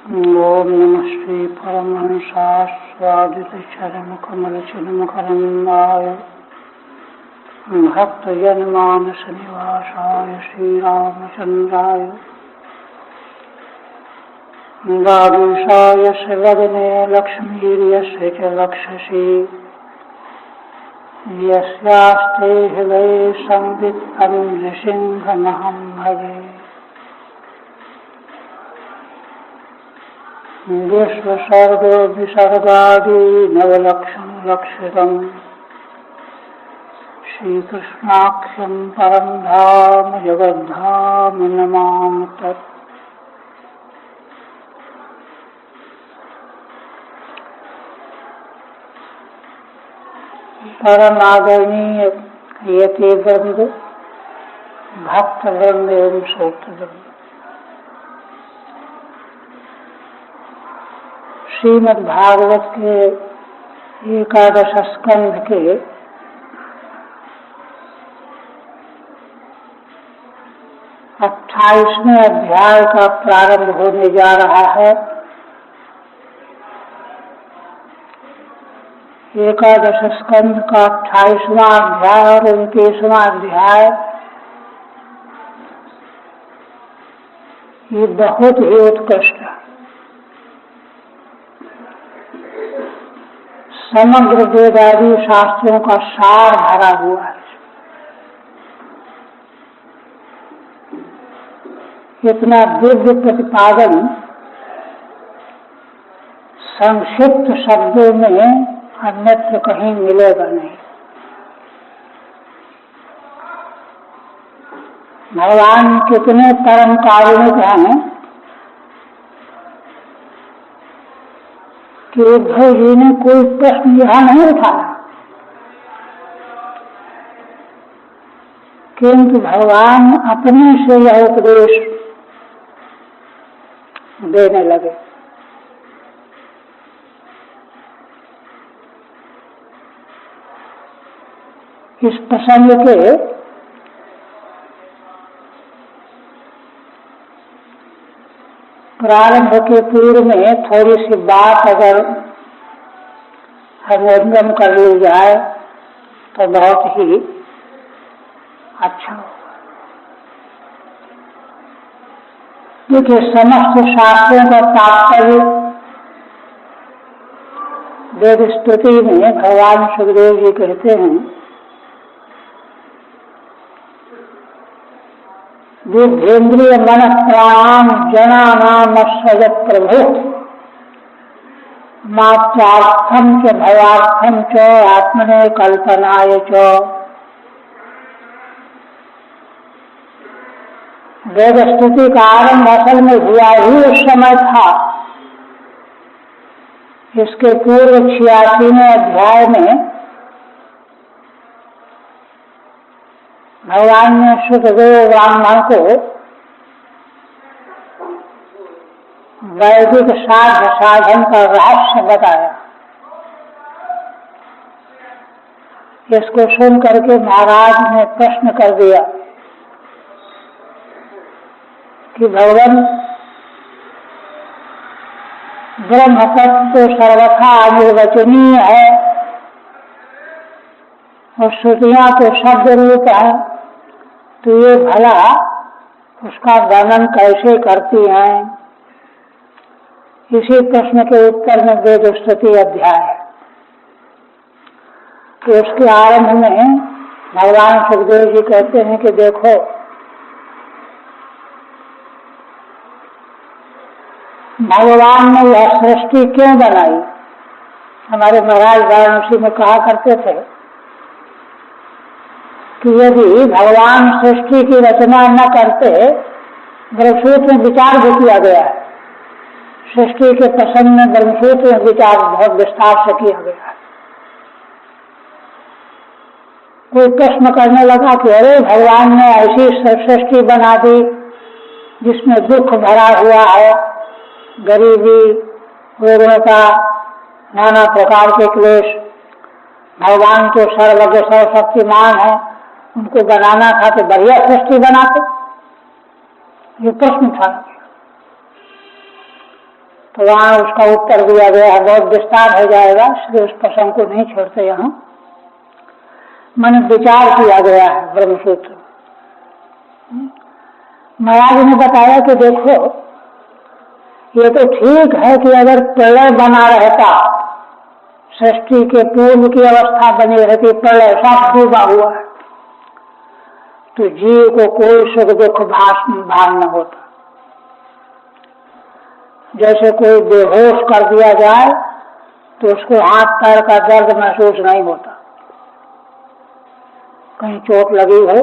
ओम नमः श्री परमहंसास्वादितचरणकमलचिन्मकरन्दाय भक्तजनमानसनिवासाय श्रीरामचन्द्राय द्वादशाय वदने लक्ष्मीर्यस्य च लक्षसी यस्यास्ते हृदये संवित् तं नृसिंहमहं भजे। विश्वसर्ग विसर्गादि नवलक्षणलक्षितम् श्रीकृष्णाख्यं परं धाम जगद्धाम नमामि तत्। परम आदरणीय यति वृंद, भक्त वृंद एवं श्रोत्र वृंद, श्रीमद् भागवत के एकादश स्कंध के 28वें अध्याय का प्रारंभ होने जा रहा है। एकादश स्कंध का 28वां अध्याय और 29वां अध्याय ये बहुत ही उत्कृष्ट है। समग्र वेदादि शास्त्रों का सार भरा हुआ है। इतना दिव्य प्रतिपादन संक्षिप्त शब्दों में अन्यत्र कहीं मिलेगा नहीं। भगवान कितने परम कारुणिक हैं कि उद्धव जी ने कोई प्रश्न यहाँ नहीं उठाया, किंतु भगवान अपने से यह उपदेश देने लगे। इस प्रसंग के प्रारंभ के पूर्व में थोड़ी सी बात अगर हृदयंगम कर ली जाए तो बहुत ही अच्छा होगा। क्योंकि समस्त शास्त्रों का तात्पर्य वेद स्तुति में भगवान सुखदेव जी कहते हैं, बुद्धेन्द्रिय मन प्राण जनानाम सजत प्रभु मात्रार्थम च भयार्थम च आत्मने कल्पनाय च। वेद स्तुति का आरंभ असल में हुआ ही उस समय था। इसके पूर्व 86वें अध्याय में भगवान ने सुखदेव ब्राह्मण को वैदिक साध्य साधन का रहस्य बताया। इसको सुन करके महाराज ने प्रश्न कर दिया कि भगवान ब्रह्म तत्व तो सर्वथा अनिर्वचनीय है और श्रुतियां तो शब्द रूप है, तो ये भला उसका वर्णन कैसे करती हैं? इसी प्रश्न के उत्तर में वेद स्तुति अध्याय है। तो उसके आरंभ में भगवान सुखदेव जी कहते हैं कि देखो, भगवान ने यह सृष्टि क्यों बनाई? हमारे महाराज वाराणसी में कहा करते थे कि यदि भगवान सृष्टि की रचना न करते, ब्रह्मसूत्र में विचार भी किया गया है। सृष्टि के प्रसंग में ब्रह्मसूत्र में विचार बहुत विस्तार से किया गया है। कोई प्रश्न करने लगा कि अरे भगवान ने ऐसी सृष्टि बना दी जिसमें दुख भरा हुआ है, गरीबी, रुग्णता, नाना प्रकार के क्लेश। भगवान तो सर्वज्ञ सर्वशक्तिमान है, उनको बनाना था तो बढ़िया सृष्टि बनाते। ये प्रश्न था। तो वहाँ उसका उत्तर दिया गया है, बहुत विस्तार हो जाएगा इसलिए उस प्रसंग को नहीं छोड़ते। यहाँ मन विचार किया गया है ब्रह्मसूत्र। महाराज ने बताया कि देखो, ये तो ठीक है कि अगर प्रलय बना रहता, सृष्टि के पूर्व की अवस्था बनी रहती, प्रलय सब डूबा हुआ है, तो जीव को कोई सुख दुख भान न होता। जैसे कोई बेहोश कर दिया जाए तो उसको हाथ पैर का दर्द महसूस नहीं होता। कहीं चोट लगी हो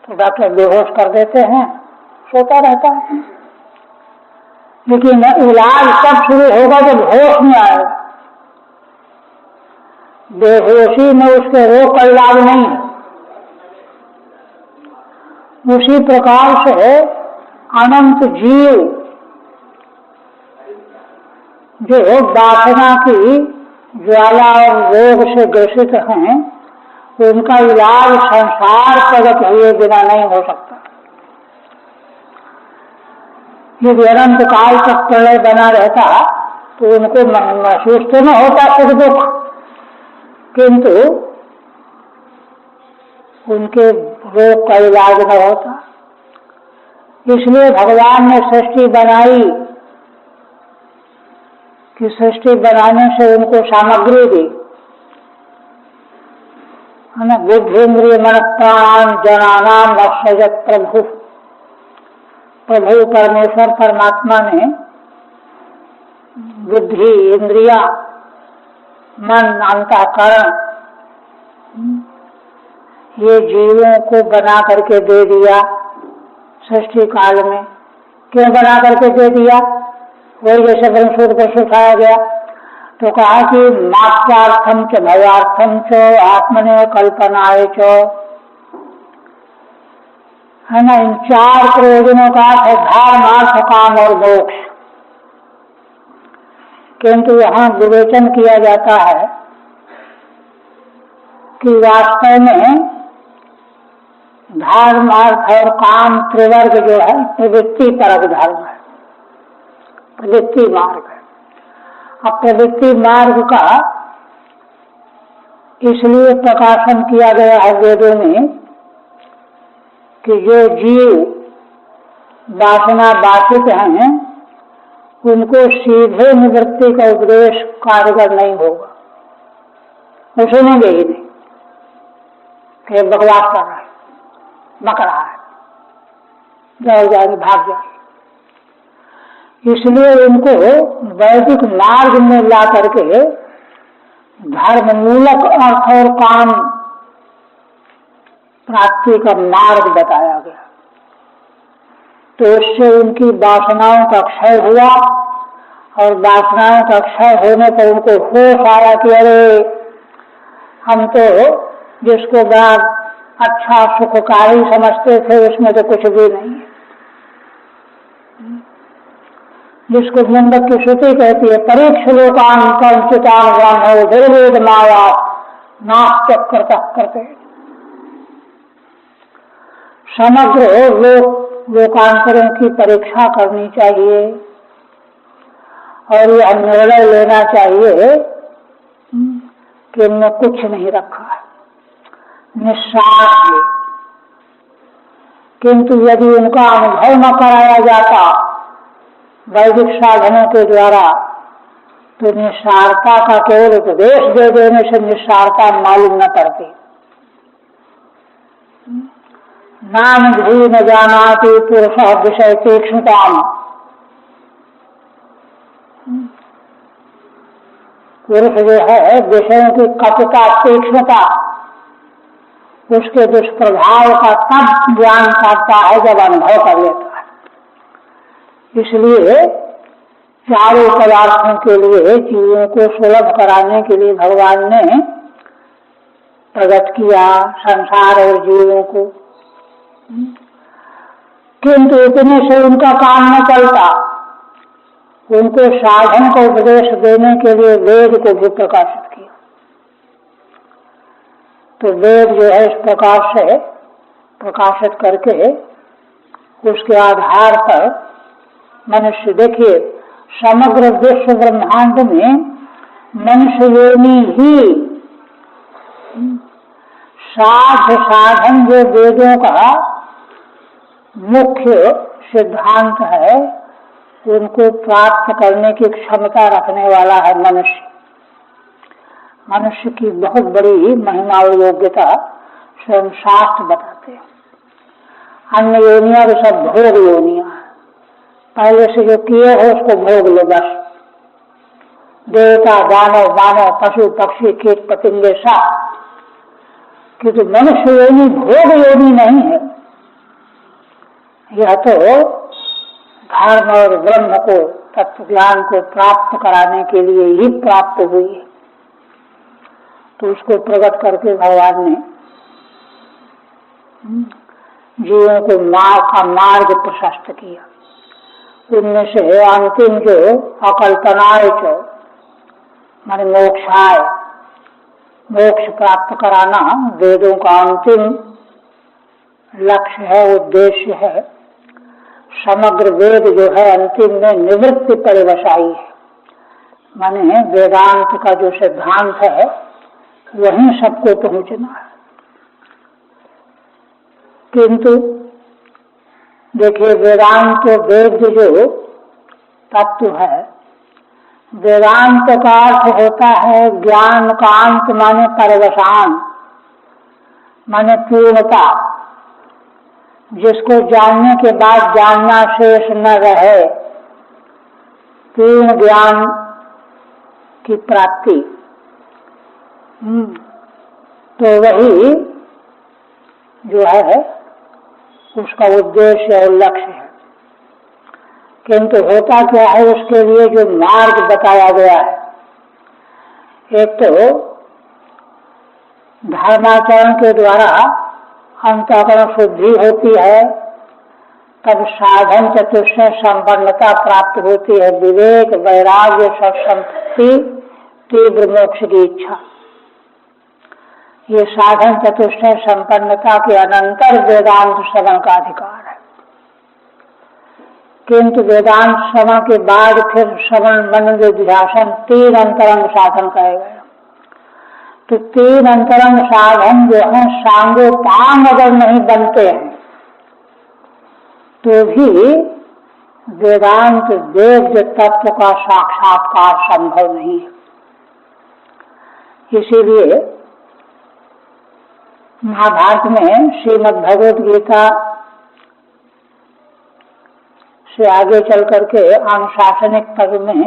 तो डॉक्टर बेहोश कर देते हैं, सोता रहता है। लेकिन इलाज तब शुरू होगा जब होश में आएगा। बेहोशी में उसके रोग का इलाज नहीं है। उसी प्रकार से अनंत जीव जो वासना की ज्वाला और रोग से ग्रसित हैं, उनका इलाज संसार प्रगट हुए बिना नहीं हो सकता। यदि अनंत काल तक प्रलय बना रहता तो उनको महसूस तो न होता सुख दुख, किंतु उनके रोग का इलाज न होता। इसलिए भगवान ने सृष्टि बनाई कि सृष्टि बनाने से उनको सामग्री दी, है ना। बुद्धिन्द्रिय मन प्राण जनानाम वत्सजत प्रभु। प्रभु परमेश्वर परमात्मा ने बुद्धि, इंद्रिया, मन, अंतःकरण ये जीवों को बना करके दे दिया सृष्टि काल में। क्यों बना करके दे दिया? वही जैसे ब्रह्मसूत्र पर सिखाया गया, तो कहा कि मात्रार्थम च भयार्थम च आत्मने कल्पनाए च, है ना। इन चार प्रयोजनों का है धर्म, अर्थ, काम और मोक्ष। किंतु यहाँ विवेचन किया जाता है कि वास्तव में धर्म, अर्थ और काम त्रिवर्ग जो है प्रवृत्ति परक धर्म है, प्रवृत्ति मार्ग है। अब प्रवृत्ति मार्ग का इसलिए प्रकाशन किया गया है वेदों में कि जो जीव वासना बाधित हैं उनको सीधे निवृत्ति का उपदेश कारगर नहीं होगा। वो सुनेंगे ही नहीं कि बकवास कर रहा है, बक रहा है, जाओ जाएंगे, भाग जाएंगे। इसलिए उनको वैदिक मार्ग में ला करके धर्म मूलक अर्थ और काम प्राप्ति का मार्ग बताया गया। तो उससे उनकी वासनाओं का क्षय हुआ, और वासनाओं का क्षय होने पर उनको होश आया कि अरे हम तो जिसको बड़ा अच्छा सुखकारी समझते थे उसमें तो कुछ भी नहीं है। जिसको मुंडक की श्रुति कहती है, परीक्ष लोकान कंचितान ब्रह्मो दुर्वेद माया नास्त्यकृत करते। समग्र लोकांतरों की परीक्षा करनी चाहिए और यह निर्णय लेना चाहिए कि इनमें कुछ नहीं रखा है, निस्सार है। किंतु यदि उनका अनुभव न कराया जाता वैदिक साधनों के द्वारा तो निस्सारता का केवल उपदेश दे देने से निस्सारता मालूम न पड़ती। नाम भी न जानाति पुरुष विषय तीक्ष्णताम। पुरुष जो है विषयों की कटुता, तीक्ष्णता, उसके दुष्प्रभाव का तब ज्ञान करता है जब अनुभव कर लेता है। इसलिए चारों पदार्थों के लिए जीवों को सुलभ कराने के लिए भगवान ने प्रकट किया संसार और जीवों को। किंतु इतने से उनका काम न चलता, उनको साधन का उपदेश देने के लिए वेद को भी प्रकाशित किया। तो वेद जो है इस प्रकार से प्रकाशित करके उसके आधार पर मनुष्य, देखिए समग्र विश्व ब्रह्मांड में मनुष्य योनि ही साधन जो वेदों का मुख्य सिद्धांत है, उनको प्राप्त करने की क्षमता रखने वाला है मनुष्य। मनुष्य की बहुत बड़ी महिमा और योग्यता स्वयं शास्त्र बताते हैं। अन्य योनियां तो सब भोग योनियां, पहले से जो किए हो उसको भोग लो बस। देवता, दानव, मानव, पशु, पक्षी, कीट पतंगे सब, क्योंकि मनुष्य योनि भोग योनि नहीं है। यह तो धर्म और ब्रह्म को, तत्व ज्ञान को प्राप्त कराने के लिए ही प्राप्त हुई है। तो उसको प्रकट करके भगवान ने जीवों को मार्ग प्रशस्त किया। उनमें से अंतिम जो अकल्पनाएं जो माने मोक्षाय, मोक्ष प्राप्त कराना वेदों का अंतिम लक्ष्य है, उद्देश्य है। समग्र वेद जो है अंतिम में निवृत्ति परिवसायी है, माने वेदांत का जो सिद्धांत है वहीं सबको पहुंचना है। किंतु देखिए, वेदांत वेद जो तत्व है, वेदांत का अर्थ होता है ज्ञान कांत, माने परवसान, माने पूर्णता। जिसको जानने के बाद जानना शेष न रहे, पूर्ण ज्ञान की प्राप्ति, तो वही जो है उसका उद्देश्य और लक्ष्य है। किंतु होता क्या है, उसके लिए जो मार्ग बताया गया है, एक तो धर्माचरण के द्वारा अंतःकरण शुद्धि होती है, तब साधन चतुष्टय संपन्नता प्राप्त होती है। विवेक, वैराग्य, सत्संपत्ति, तीव्र मोक्ष की इच्छा, ये साधन चतुष्टय संपन्नता के अनंतर वेदांत श्रवण का अधिकार है। किंतु वेदांत श्रवण के बाद फिर श्रवण, मनन, निधिध्यासन, 3 अंतरंग साधन कहे गए। तो 3 अंतरंग साधन जो है सांगोपांग अगर नहीं बनते हैं तो भी वेदांत वेद्य तत्व का साक्षात्कार संभव नहीं है। इसीलिए महाभारत में श्रीमद् भगवद गीता से आगे चल करके अनुशासनिक पर्व में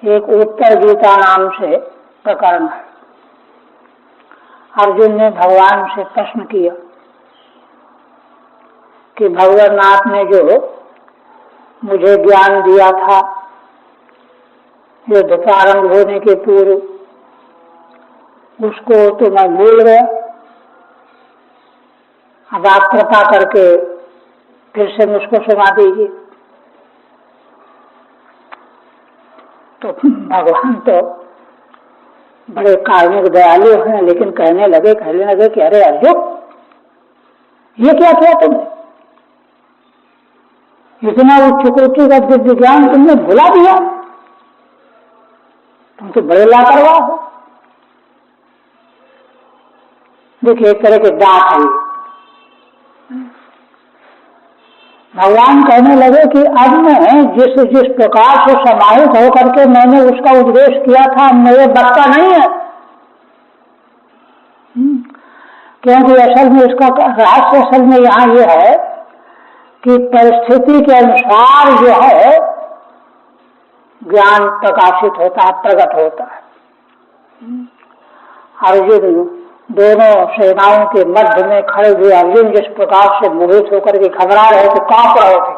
एक उत्तर गीता नाम से प्रकरण है। अर्जुन ने भगवान से प्रश्न किया कि भगवानाथ ने जो मुझे ज्ञान दिया था युद्ध प्रारंभ होने के पूर्व, उसको तो मैं भूल गया। अब आप कृपा करके फिर से मुझको सुना दीजिए। तो भगवान तो बड़े कार्मिक दयालु हैं, लेकिन कहने लगे कि अरे अर्जुन, ये क्या किया तुमने? इतना उच्च कोटि का दिव्य ज्ञान तुमने भुला दिया, तुम तो बड़े लापरवाह हो। देखिए, एक तरह के डांट है। भगवान कहने लगे कि अब मैं जिस प्रकार से समाहित होकर के मैंने उसका उपदेश किया था, मेरे बस का नहीं है। क्योंकि असल में इसका रहस्य असल में यहाँ ये है कि परिस्थिति के अनुसार जो है ज्ञान प्रकाशित होता है, प्रकट होता है। अर्जुन, दोनों सेनाओं के मध्य में खड़े हुए अर्जुन जिस प्रकार से मोहित होकर के घबरा रहे थे, कांप रहे थे,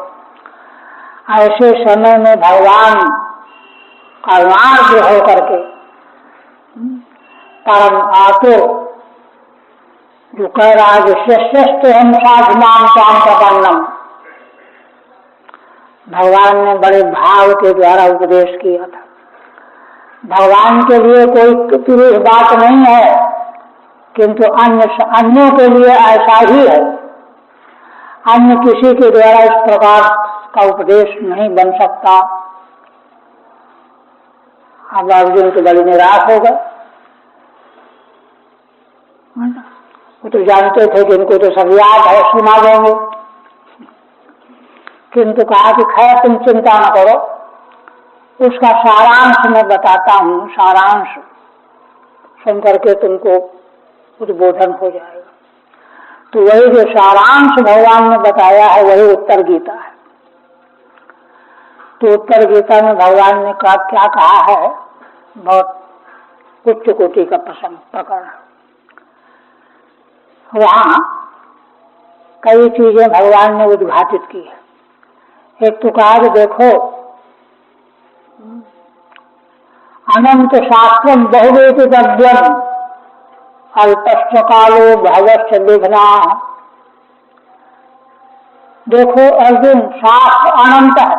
ऐसे समय में भगवान करुणार्द्र होकर के परम आतुर जो कह रहा है, श्रेष्ठ हम साधुमान काम का वर्णम, भगवान ने बड़े भाव के द्वारा उपदेश किया था। भगवान के लिए कोई तुच्छ बात नहीं है, किंतु अन्यों के लिए ऐसा ही है। अन्य किसी के द्वारा इस प्रकार का उपदेश नहीं बन सकता। अब अर्जुन तो बड़ी निराश हो गए। वो तो जानते थे कि इनको तो सब याद है, सुना देंगे, किंतु कहा कि खैर तुम चिंता न करो, उसका सारांश मैं बताता हूँ, सारांश सुन करके तुमको उद्बोधन हो जाएगा। तो वही जो सारांश भगवान ने बताया है वही उत्तर गीता है। तो उत्तर गीता में भगवान ने क्या कहा है, बहुत उच्च कोटि का प्रकरण। वहां कई चीजें भगवान ने उद्घाटित की है। एक तो कहा कि देखो, अनंत शास्त्रम बहुवेदितव्यम अल्पश्च कालो भवश्च विघ्ना। देखो अर्जुन, शास्त्र अनंत है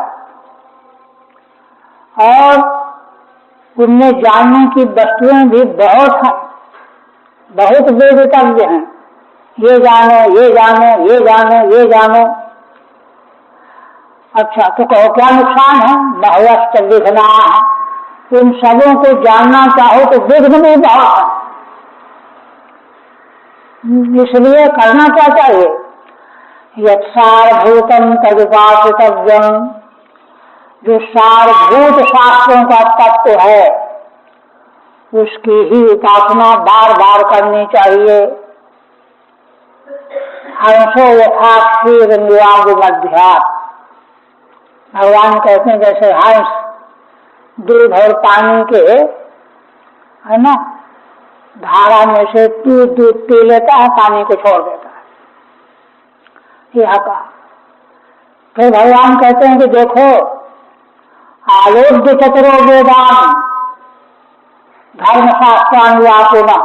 और उनमें जानने की वस्तुएं भी बहुत हैं, बहुत वेदितव्य हैं। ये जानो, ये जानो, ये जानो, ये जानो। अच्छा, तो कहो क्या नुकसान है? बहुश्च विघ्ना। उन सबों को जानना चाहो तो विघ्न भी बहुत है। इसलिए करना क्या चाहिए? यत्सारभूतम तदुपासितव्यम। जो सारभूत शास्त्रों का तत्व है उसकी ही उपासना बार बार करनी चाहिए। हंसो यथा क्षीर निवागुमध्यात्। भगवान कहते हैं जैसे हंस दूध और पानी के, है ना, धारा में से दूध पी लेता है, पानी को छोड़ देता है। यह कहा। फिर भगवान कहते हैं कि देखो, आलोक्य चतुरो वेदान धर्मशास्त्रानुवापुनः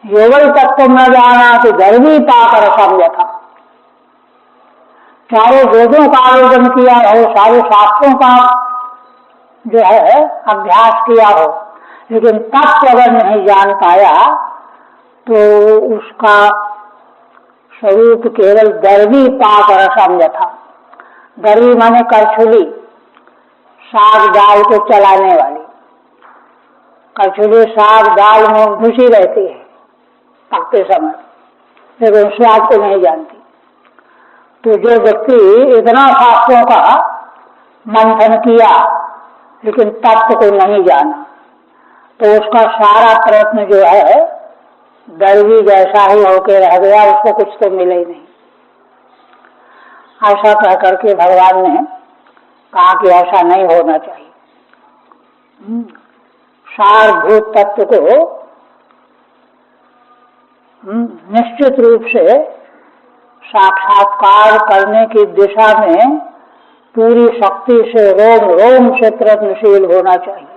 योगल तत्व न जाना तो गर्वी पाकर समझता। चारों वेदों का आयोजन किया हो, सारे शास्त्रों का जो है अभ्यास किया हो, लेकिन तत्व अगर नहीं जान पाया तो उसका स्वरूप केवल गर्वी पाकर समझता। गर्वी माने करछुली, साग दाल को चलाने वाली करछुली साग दाल में घुसी रहती है पकते समय, लेकिन स्वाद को नहीं जानती। तो जो व्यक्ति इतना शास्त्रों का मंथन किया लेकिन तत्व को नहीं जाना, तो उसका सारा प्रयत्न जो है दरवी जैसा ही होके रह गया, उसको कुछ तो मिले ही नहीं। ऐसा कह करके भगवान ने कहा कि ऐसा नहीं होना चाहिए। सारभूत तत्व को निश्चित रूप से साक्षात्कार करने की दिशा में पूरी शक्ति से रोम रोम से प्रयत्नशील होना चाहिए।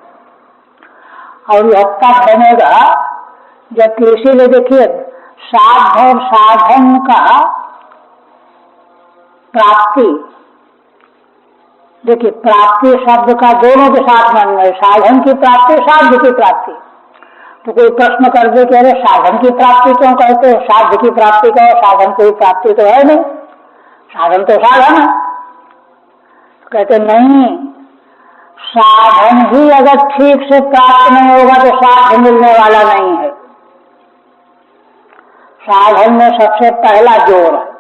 और यह तब बनेगा जबकि, इसीलिए देखिए साधन साधन का प्राप्ति, देखिए प्राप्ति शब्द का दोनों के साथ मानना है, साधन की प्राप्ति, साध्य की प्राप्ति। तो कोई प्रश्न कर दे कि अरे साधन की प्राप्ति क्यों कहते हो, साध्य की प्राप्ति कहो, साधन कोई प्राप्ति तो है नहीं, साधन तो साधन है। कहते नहीं, साधन ही अगर ठीक से प्राप्त नहीं होगा तो साध्य मिलने वाला नहीं है। साधन में सबसे पहला जोर है।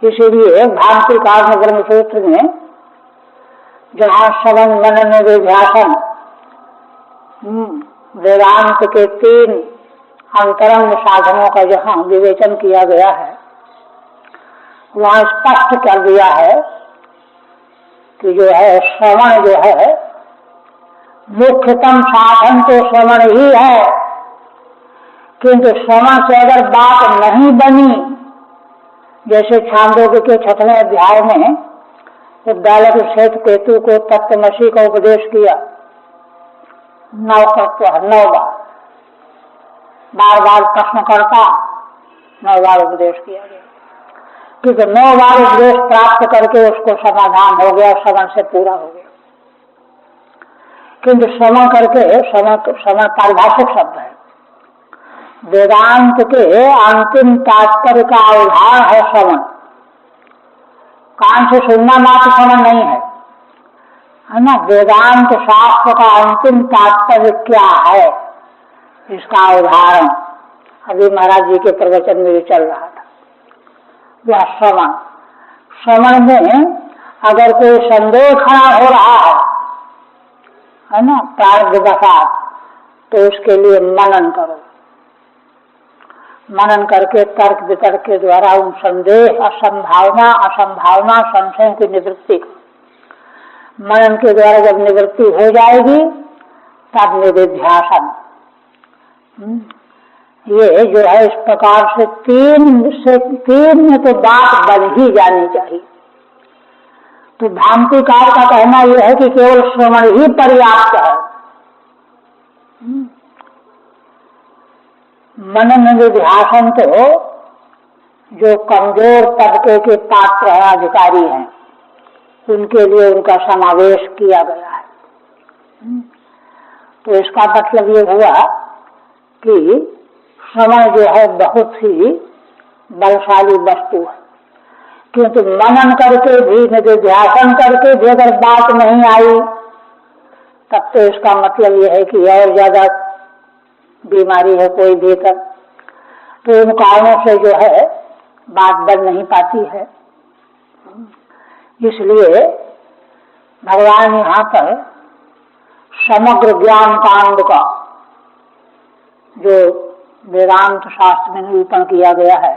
इसीलिए भाष्यकार ब्रह्म सूत्र में जहाँ श्रवण मनन निधिध्यासन वेदांत के 3 अंतरंग साधनों का जहाँ विवेचन किया गया है, वहाँ स्पष्ट कर दिया है कि जो है श्रवण जो है मुख्यतम साधन तो श्रवण ही है, किंतु श्रवण से अगर बात नहीं बनी, जैसे छांदोग्य के 6वें अध्याय में उद्दालक श्वेत केतु को तत्वमसी का उपदेश किया 9 बार बार प्रश्न करता 9 बार उपदेश किया गया, क्योंकि 9 बार उपदेश प्राप्त करके उसको समाधान हो गया, श्रवण से पूरा हो गया। किंतु श्रवण करके, श्रवण पारिभाषिक शब्द है, वेदांत के अंतिम तात्पर्य का आधार है श्रवण। कान से सुनना मात्र श्रवण नहीं है, है ना, वेदांत शास्त्र का अंतिम तात्पर्य क्या है, इसका उदाहरण अभी महाराज जी के प्रवचन में भी चल रहा था। यह श्रवण, श्रवण में अगर कोई संदेह खड़ा हो रहा है ना, प्रारब्ध वशात, तो उसके लिए मनन करो। मनन करके तर्क वितर्क के द्वारा उन संदेह, असंभावना असंभावना संशय की निवृत्ति करो। मनन के द्वारा जब निवृत्ति हो जाएगी तब निधिध्यासन। ये जो है इस प्रकार से तीन में तो बात बन ही जानी चाहिए। तो भ्रांतिकार का कहना यह है कि केवल श्रवण ही पर्याप्त है। मनन निधिध्यासन तो जो कमजोर तबके के पात्र है, अधिकारी हैं, उनके लिए उनका समावेश किया गया है। तो इसका मतलब ये हुआ कि श्रवण जो है बहुत ही बलशाली वस्तु है, किंतु मनन करके भी, निधिध्यासन करके भी अगर बात नहीं आई तब तो इसका मतलब यह है कि और ज्यादा बीमारी है कोई भीतर। तो उन कारणों से जो है बात बन नहीं पाती है। इसलिए भगवान यहाँ पर समग्र ज्ञान कांड का जो वेदांत शास्त्र में निरूपण किया गया है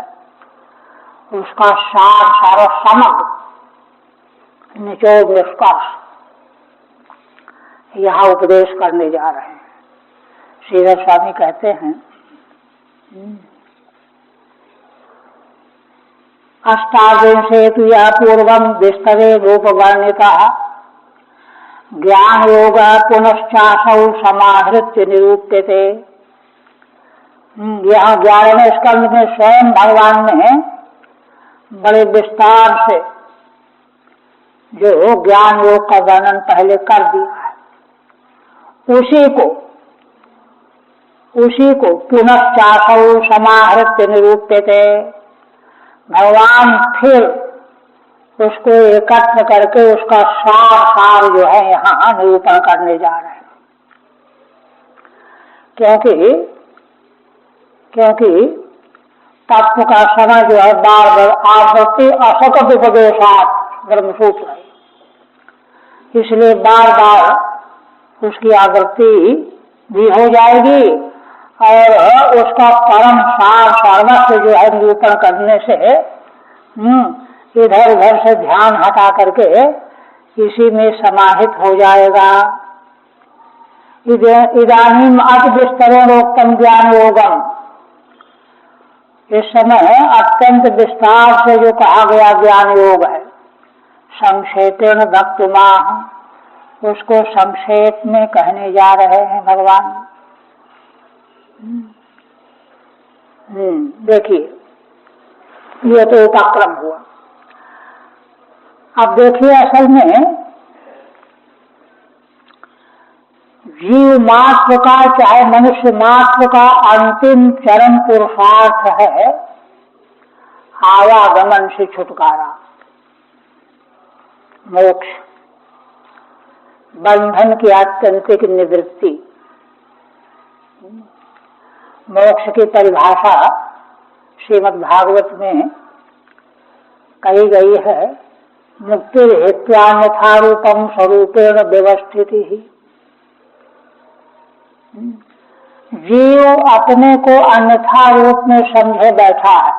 उसका सार, सारा समग्र निचोड़ निष्कर्ष यहाँ उपदेश करने जा रहे हैं। श्रीधर स्वामी कहते हैं, अष्टादशेतु या पूर्वम विस्तरे रूप वर्णिता ज्ञान योग पुनश्चासौ समाहृत्य निरूप्यते। यहाँ 11वें स्कंद में स्वयं भगवान ने बड़े विस्तार से जो ज्ञान योग का वर्णन पहले कर दिया है, उसी को पुनश्चासौ समाहृत्य निरूप्यते। भगवान फिर उसको एकत्र करके उसका सार जो है यहाँ निरूपण करने जा रहे हैं। क्योंकि तत्व का समय जो है बार बार आवृत्ति असकत उपदेशात ब्रह्मसूत्र है, इसलिए बार बार उसकी आवृत्ति भी हो जाएगी और उसका परम सार सर्वस्व जो है निरूपण करने से इधर उधर से ध्यान हटा करके इसी में समाहित हो जाएगा। इदानीम अति विस्तरोक्तम ज्ञान योगम, इस समय अत्यंत विस्तार से जो कहा गया ज्ञान योग है, संक्षेपेण वक्तुमाह, उसको संक्षेप में कहने जा रहे हैं भगवान। देखिए ये तो उपक्रम हुआ। अब देखिए असल में जीव मात्र का, चाहे मनुष्य मात्र का अंतिम चरम पुरुषार्थ है आवागमन से छुटकारा, मोक्ष, बंधन की आत्यंतिक निवृत्ति। मोक्ष की परिभाषा श्रीमद् भागवत में कही गई है, मुक्ति हेत्वान्यथा रूपम स्वरूपेण व्यवस्थिति ही। जीव अपने को अन्यथा रूप में समझे बैठा है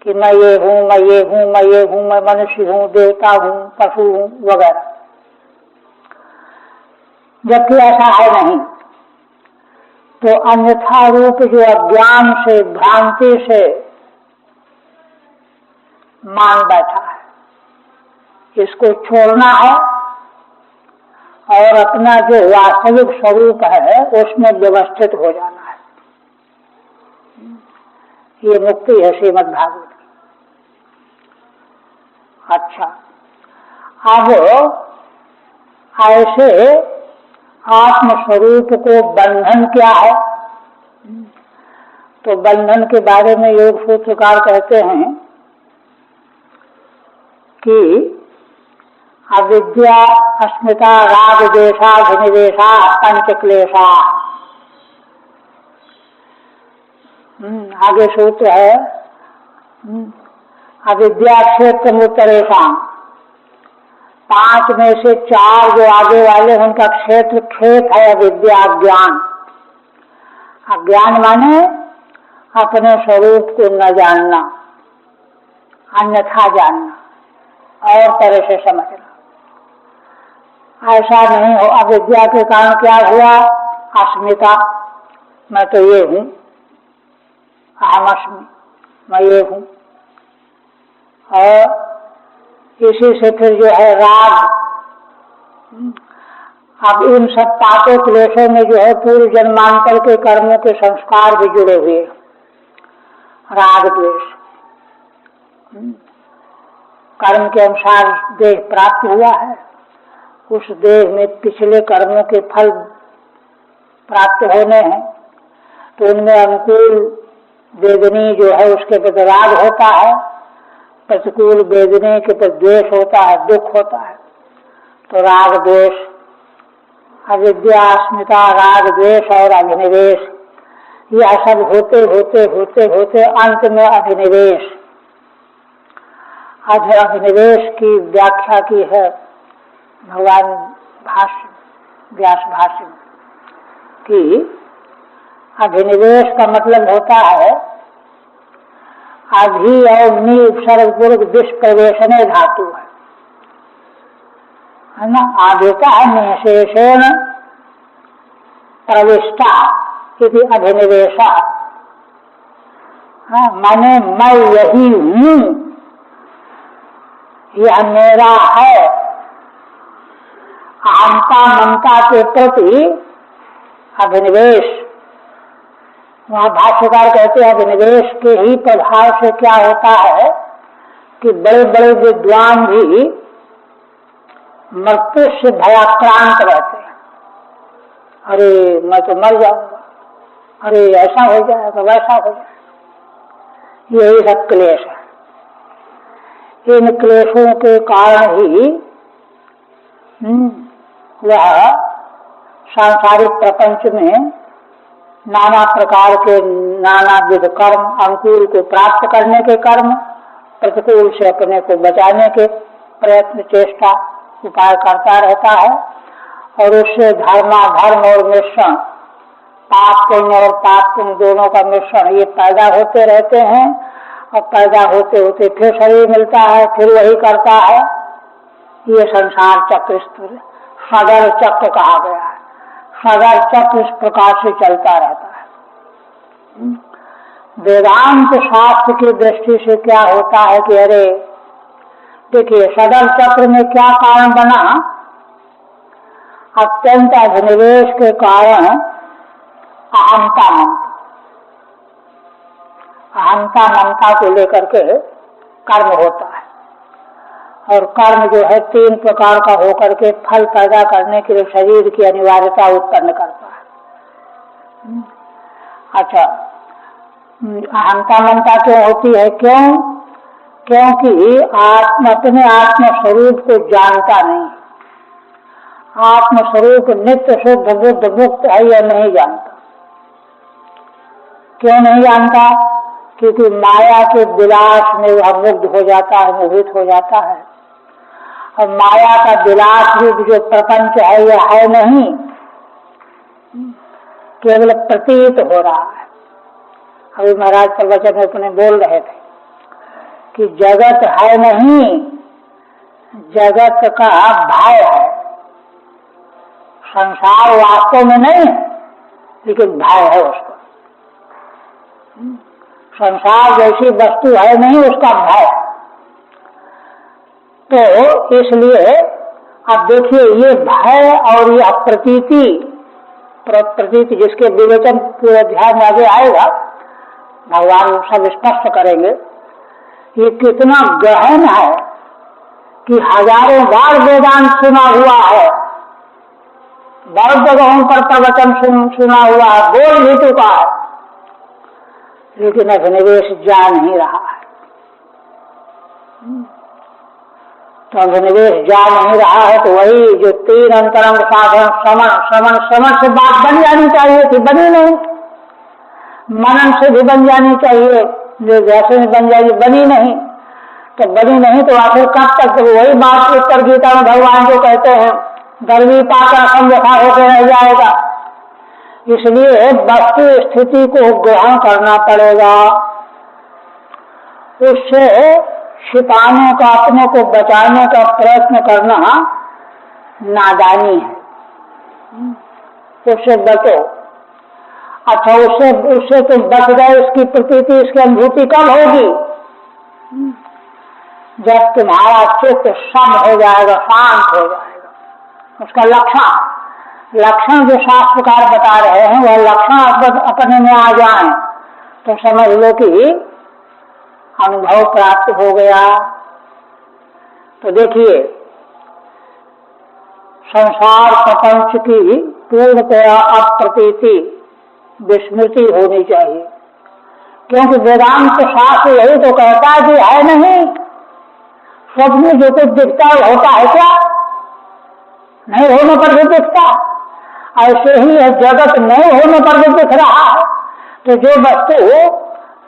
कि मैं ये हूँ, मैं ये हूँ, मैं ये हूँ, मैं मनुष्य हूँ, देवता हूँ, पशु हूँ वगैरह, जबकि ऐसा है नहीं। तो अन्यथा रूप जो अज्ञान से, भ्रांति से मान बैठा है, इसको छोड़ना है और अपना जो वास्तविक स्वरूप है उसमें व्यवस्थित हो जाना है। ये मुक्ति है श्रीमद् भागवत की। अच्छा, अब ऐसे आत्मस्वरूप को बंधन क्या है, तो बंधन के बारे में योग सूत्रकार कहते हैं कि अविद्या अस्मिता राग द्वेषाभिनिवेशा पंच क्लेशा। आगे सूत्र है अविद्या क्षेत्र मुत्तरेशा। 5 में से 4 जो आगे वाले उनका क्षेत्र खेत है अविद्या ज्ञान। अज्ञान माने अपने स्वरूप को न जानना, अन्यथा जानना और तरह से समझना। ऐसा नहीं हो। अविद्या के कारण क्या हुआ? अस्मिता, मैं तो ये हूँ, अहमस्मि, मैं ये हूँ। और इसी से फिर जो है राग। अब इन सब पापों क्लेशों में जो है पूर्व जन्मांतर के कर्मों के संस्कार भी जुड़े हुए, राग द्वेष। कर्म के अनुसार देह प्राप्त हुआ है, उस देह में पिछले कर्मों के फल प्राप्त होने हैं, तो उनमें अनुकूल वेदनी जो है उसके प्रति राग होता है, प्रतिकूल वेदनी के प्रति द्वेष होता है, दुख होता है। तो राग द्वेष, अविद्या अस्मिता राग द्वेष और अभिनिवेश, यह सब होते होते होते होते अंत में अभिनिवेश। अभिनिवेश की व्याख्या की है भगवान भाष्य व्यास भाष्य में कि अभिनिवेश का मतलब होता है अभि और नि उपसर्ग पूर्वक दुष्प्रवेशने धातु है ना। आदेता है निशेषेण प्रविष्टा इति अभिनिवेशा। माने मैं यही हूँ, यह मेरा है। अहंता ममता के प्रति अभिनिवेश। वहाँ भाष्यकार कहते हैं अभिनिवेश के ही प्रभाव से क्या होता है कि बड़े बड़े विद्वान भी मृत्यु से भयाक्रांत रहते हैं। अरे मैं तो मर जाऊंगा, अरे ऐसा हो जाएगा, वैसा हो जाएगा। यही सब क्लेश है। इन क्लेशों के कारण ही वह सांसारिक प्रपंच में नाना प्रकार के नाना विध कर्म, अनुकूल को प्राप्त करने के कर्म, प्रतिकूल से अपने को बचाने के प्रयत्न चेष्टा उपाय करता रहता है। और उससे धर्माधर्म और मिश्रण, पाप पुण्य और पाप पुण्य दोनों का मिश्रण ये पैदा होते रहते हैं। और पैदा होते होते फिर शरीर मिलता है, फिर वही करता है। ये संसार चक्र सगर चक्र कहा गया है। सगर चक्र इस प्रकार से चलता रहता है। वेदांत शास्त्र की दृष्टि से क्या होता है कि अरे देखिए सगर चक्र में क्या कारण बना? अत्यंत अभिनिवेश के कारण अहंता ममता, अहंता ममता को लेकर के कर्म होता है। और कर्म जो है 3 प्रकार का होकर के फल पैदा करने के लिए शरीर की अनिवार्यता उत्पन्न करता है। अच्छा, अहंता ममता क्यों होती है? क्यों? क्योंकि अपने आत्म स्वरूप को जानता नहीं। आत्म स्वरूप नित्य शुद्ध बुद्ध मुक्त है यह नहीं जानता। क्यों नहीं जानता? क्योंकि माया के विलास में वह मुग्ध हो जाता है, मोहित हो जाता है। और माया का विलास रूप जो प्रपंच है यह है नहीं, केवल प्रतीत हो रहा है। अभी महाराज प्रवचन में अपने बोल रहे थे कि जगत है नहीं, जगत का भय है। संसार वास्तव में नहीं है, लेकिन भय है उसको। संसार जैसी वस्तु है नहीं, उसका भय है। तो इसलिए अब देखिए ये भय और ये अप्रतीति, प्रतीति जिसके विवेचन पूरे ध्यान में आगे आएगा, भगवान सब स्पष्ट करेंगे। ये कितना गहन है कि हजारों बार वेदांत सुना हुआ है, बहुत जगहों पर प्रवचन सुना हुआ है, बोल भी चुका है, लेकिन अभिनिवेश जा नहीं रहा है। तो अभिनिवेश जा नहीं रहा है, तो वही जो 3 अंतरंग साधन श्रवण श्रवण श्रवण से बात बन जानी चाहिए थी, बनी नहीं। मनन से भी बन जानी चाहिए, जो जैसे में बन जाएगी, बनी नहीं। तो बनी नहीं तो आखिर कब तक? तो वही बात उत्तर गीता में भगवान जो कहते हैं, गर्मी पाकर असम जैसा होकर रह जाएगा। इसलिए वस्तु स्थिति को ग्रहण करना पड़ेगा, उससे छिपाने का, अपने को बचाने का प्रयत्न करना नादानी है। उससे बचो। अच्छा, उससे तुम बच गए, इसकी प्रतीति, इसकी अनुभूति कब होगी? जब तुम्हारा चित्त सम हो जाएगा, शांत हो जाएगा। उसका लक्षण जो शास्त्रकार बता रहे हैं, वह लक्षण अपने में आ जाए तो समझ लो कि अनुभव प्राप्त हो गया। तो देखिए, संसार प्रपंच की पूर्णतया अप्रतीति, विस्मृति होनी चाहिए, क्योंकि वेदांत शास्त्र यही तो कहता है कि है नहीं, स्वप्न में जो कुछ दिखता है होता है क्या? नहीं होने पर भी दिखता। ऐसे ही है, जगत नहीं होने पर भी दिख रहा है। तो जो वस्तु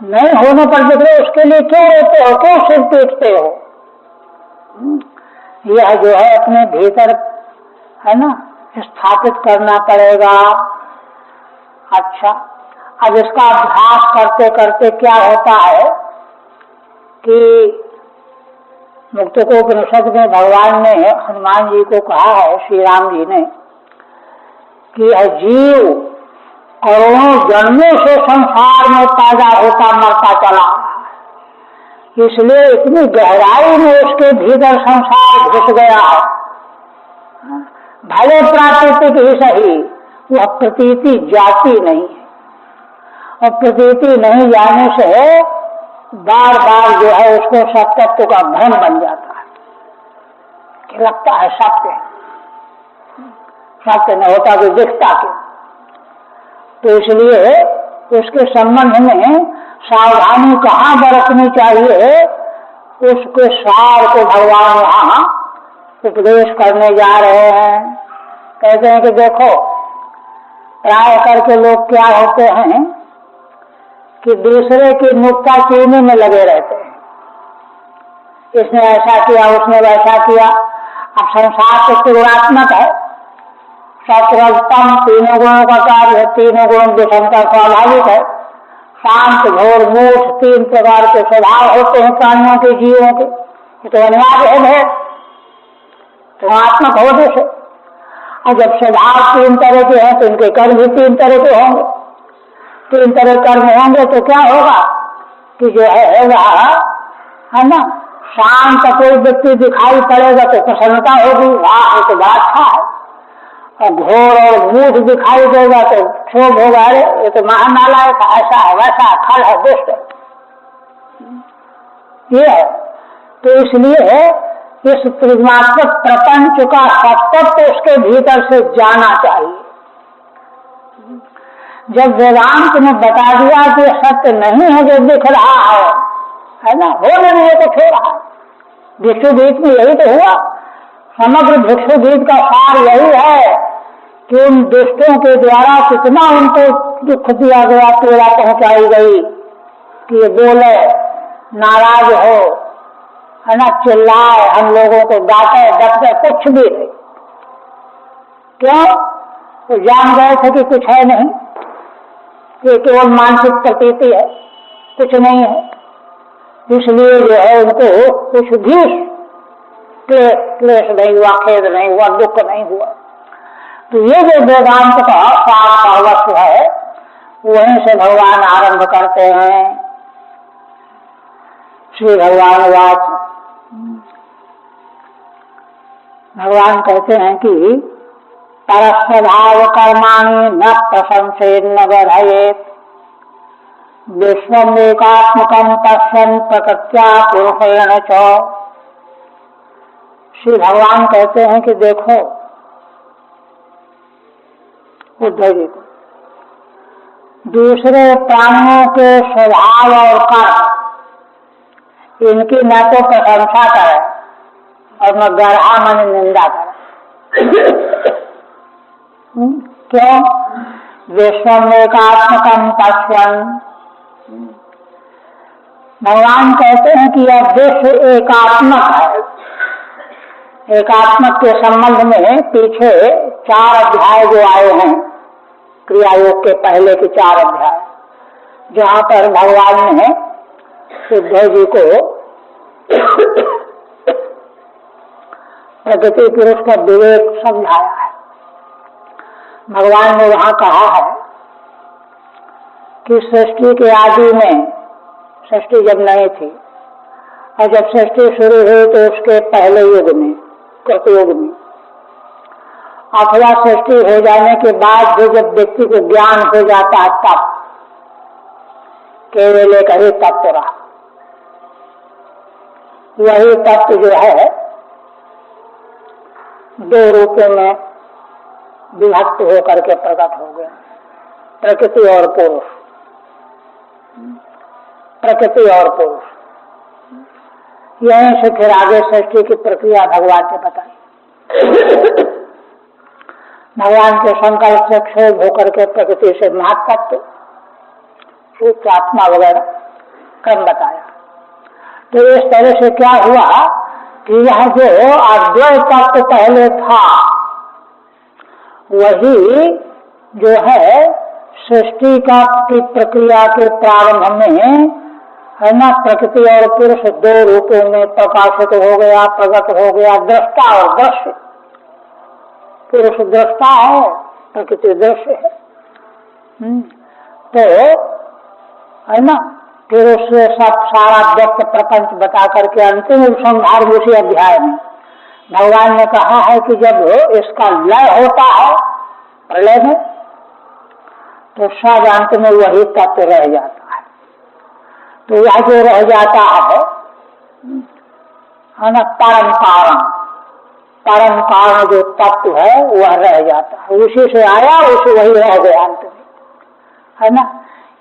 नहीं होने पर दिख रहे, उसके लिए क्यों रोते हो, क्यों सिर पीटते हो? यह जो है अपने भीतर है ना, स्थापित करना पड़ेगा। अच्छा, अब इसका अभ्यास करते करते क्या होता है कि मुक्तकोपनिषद में भगवान ने हनुमान जी को कहा है, श्री राम जी ने, कि जीव करोड़ों जन्मों से संसार में पैदा होता मरता चला रहा है, इसलिए इतनी गहराई में उसके भीतर संसार घुस गया है। भले प्राकृतिक ही सही, वह प्रतीति जाती नहीं है, और प्रतीति नहीं जाने से बार बार जो है उसको सत्यत्व का भ्रम बन जाता है कि लगता है सत्य, सत्य नहीं होता तो दिखता क्यों? तो इसलिए उसके संबंध में सावधानी कहाँ बरतनी चाहिए, उसके सार को भगवान यहाँ उपदेश करने जा रहे हैं। कहते हैं कि देखो, प्राय करके लोग क्या होते हैं कि दूसरे की नुक्ता चीनी में लगे रहते हैं, इसने ऐसा किया, उसने वैसा किया। अब संसार तो त्रिगुणात्मक है, सत्वतम तीनों गुणों का कार्य है, तीनों गुण विषम का स्वाभाविक है। शांत घोर मूठ 3 प्रकार के स्वभाव होते हैं प्राणियों के, जीवों के, ये तो अनिवार्य है, त्रिगुणात्मक हो जैसे। और जब स्वभाव 3 तरह के हैं तो इनके कर्म भी 3 तरह के होंगे। 3 तरह कर्म होंगे तो क्या होगा कि जो है ना, शांत कोई व्यक्ति दिखाई पड़ेगा तो प्रसन्नता होगी, वाह ये तो बड़ा अच्छा है। और घोर और मूढ़ दिखाई देगा तो क्षोभ होगा, अरे ये तो महानालायक, ऐसा है, वैसा खल है, दुष्ट है। ये है, तो इसलिए इस त्रिगुणात्मक प्रपंच का सत्य उसके भीतर से जाना चाहिए। जब वेदांत ने बता दिया कि सत्य नहीं है जो दिख रहा है ना, हो नहीं है तो हो रहा है। भिक्षु गीत में यही तो हुआ, समग्र भिक्षु गीत का सार यही है कि उन दुष्टों के द्वारा कितना उनको दुख दिया गया, पीड़ा पहुंचाई गई कि ये बोले, नाराज हो, है ना, चिल्लाए, हम लोगों को डांटे, डपटे, कुछ भी नहीं। क्यों? तो जान गए थे कि कुछ है नहीं, ये केवल मानसिक प्रतीति है, कुछ नहीं है। इसलिए जो है उनको कुछ भी क्लेश नहीं हुआ, खेद नहीं हुआ, दुख नहीं हुआ। तो ये जो वेदांत का सार सर्वस्व है, वहीं से भगवान आरंभ करते हैं। श्री भगवान वाच, भगवान कहते हैं कि परस्वभाव कर्माणि न प्रशंसेन न गढ़येत्, विश्वमेकात्मकं पश्यन् प्रकृत्या पुरुषेण च। श्री भगवान कहते हैं कि देखो उद्धव जी को, दूसरे प्राणियों के स्वभाव और कर्म, इनकी न तो प्रशंसा करें और मैं गर्हा मन निंदा कर। क्यों? विश्वम एकात्मकम पश्यन्। भगवान कहते हैं कि यह विश्व एकात्मक है। एकात्मक के संबंध में पीछे 4 अध्याय जो आए हैं, क्रिया योग के पहले के 4 अध्याय, जहाँ पर भगवान ने सिद्धो जी को प्रकृति पुरुष का विवेक समझाया है। भगवान ने वहाँ कहा है कि सृष्टि के आदि में, सृष्टि जब नहीं थी और जब सृष्टि शुरू हुई तो उसके पहले युग में, कृतयुग में, अथवा सृष्टि हो जाने के बाद भी जब व्यक्ति को ज्ञान हो जाता है तब केवल एक ही तत्व रहा। वही तत्व जो है 2 रूपों में विभक्त होकर के प्रकट हो गया, प्रकृति और पुरुष। प्रकृति और पुरुष, यहीं से फिर आगे सृष्टि की प्रक्रिया भगवान ने बताई। भगवान के संकल्प से क्षोभ होकर के प्रकृति से महातत्व, सूक्ष्म आत्मा वगैरह क्रम बताया। तो इस तरह से क्या हुआ कि यह जो अद्वैत तत्व पहले था वही जो है सृष्टि का की प्रक्रिया के प्रारंभ में है ना, प्रकृति और पुरुष 2 रूपों में प्रकाशित हो गया, प्रकट हो गया। दृष्टा और दृश्य, पुरुष दृष्टा है, प्रकृति दृश्य है। तो है ना, फिर उससे सब सारा व्यक्त प्रपंच बता करके अंतिम उपसंहार उसी अध्याय में भगवान ने कहा है कि जब इसका लय होता है प्रलय में तो सब अंत में वही तत्व रह जाता है। तो यह जो रह जाता है ना, परम कारण, परम कारण जो तत्व है वह रह जाता है, उसी से आया उसी वही रह गया अंत में, है ना।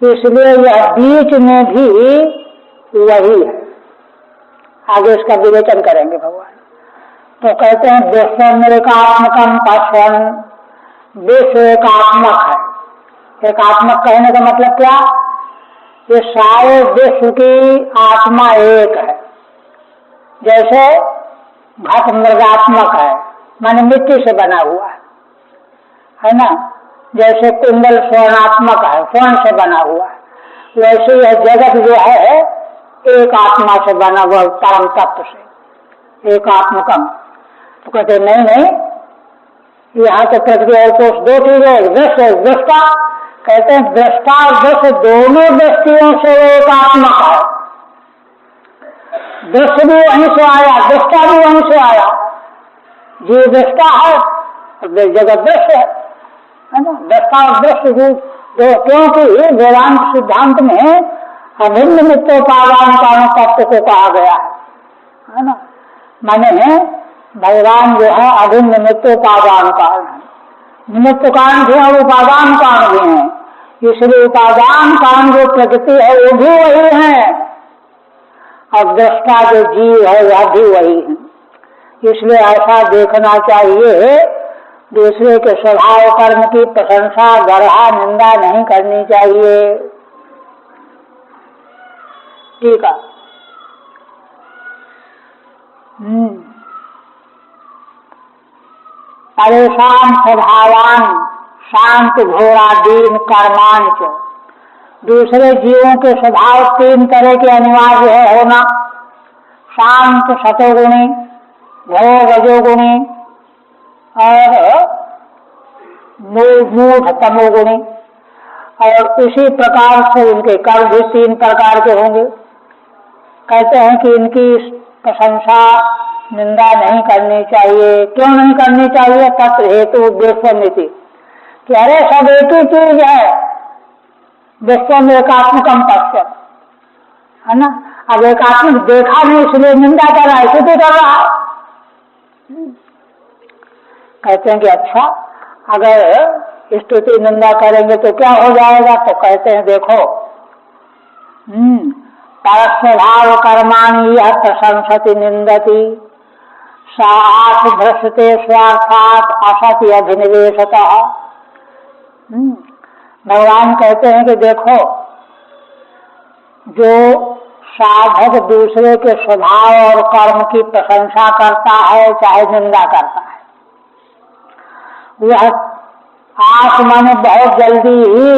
इसलिए यह बीच में भी वही है। आगे इसका विवेचन करेंगे भगवान। तो कहते हैं विश्व एकात्मकम पश्यन्, विश्व एकात्मक है। एकात्मक कहने का मतलब क्या? ये सारे विश्व की आत्मा एक है। जैसे घट मृगात्मक है, माने मिट्टी से बना हुआ है ना। जैसे कुंडल स्वर्णात्मक है, स्वर्ण से बना हुआ है, वैसे यह जगत जो है एक आत्मा से बना हुआ, परम तत्व से, एकात्मकम। तो कहते नहीं नहीं, यहाँ तो प्रकृति और पुरुष 2 चीजें, दृश्य दृष्टा। कहते हैं दृष्टा और दृश्य दोनों दृष्टियों से एकात्मक है। दृश्य भी वहीं से आया, दृष्टा भी वहीं से आया। जीव दृष्टा है, जगत दृश्य है ना। दृष्टा और दृश्य क्योंकि वेदांत सिद्धांत में अभिन्न नित्योपादान कारण तत्व को कहा गया है ना। माने भगवान जो है अभिन्न नित्योपादान कारण है, निमित्त कारण भी और उपादान कारण भी है। इसलिए उपादान कारण जो प्रकृति है वो भी वही है और दृष्टा जो जीव है वह भी वही है। इसलिए ऐसा देखना चाहिए, दूसरे के स्वभाव कर्म की प्रशंसा गर्हा निंदा नहीं करनी चाहिए। ठीक है। परेशान स्वभावान शांत घोरा दीन कर्मांच। दूसरे जीवों के स्वभाव 3 तरह के अनिवार्य है होना। शांत सतोगुणी, घोर रजोगुणी और मूढ़ तमोगुणी। और इसी प्रकार से उनके कर्म भी 3 प्रकार के होंगे। कहते हैं कि इनकी प्रशंसा निंदा नहीं करनी चाहिए। क्यों नहीं करनी चाहिए? तत्र हेतु विश्वमिति, कि अरे सब एक ही चीज है, विश्व में एकात्मकम पश्य, है ना। अब एकात्मक देखा नहीं इसलिए निंदा कर रहा है, स्तुति कर रहा है। कहते हैं कि अच्छा, अगर स्तुति निंदा करेंगे तो क्या हो जाएगा? तो कहते हैं देखो, परस्वभाव कर्माणि यह प्रशंसति निंदति साथ भ्रष्टे स्वार्थात असत्य अभिनिवेशतः। भगवान कहते हैं कि देखो, जो साधक दूसरे के स्वभाव और कर्म की प्रशंसा करता है चाहे निंदा करता है, वह आस माने बहुत जल्दी ही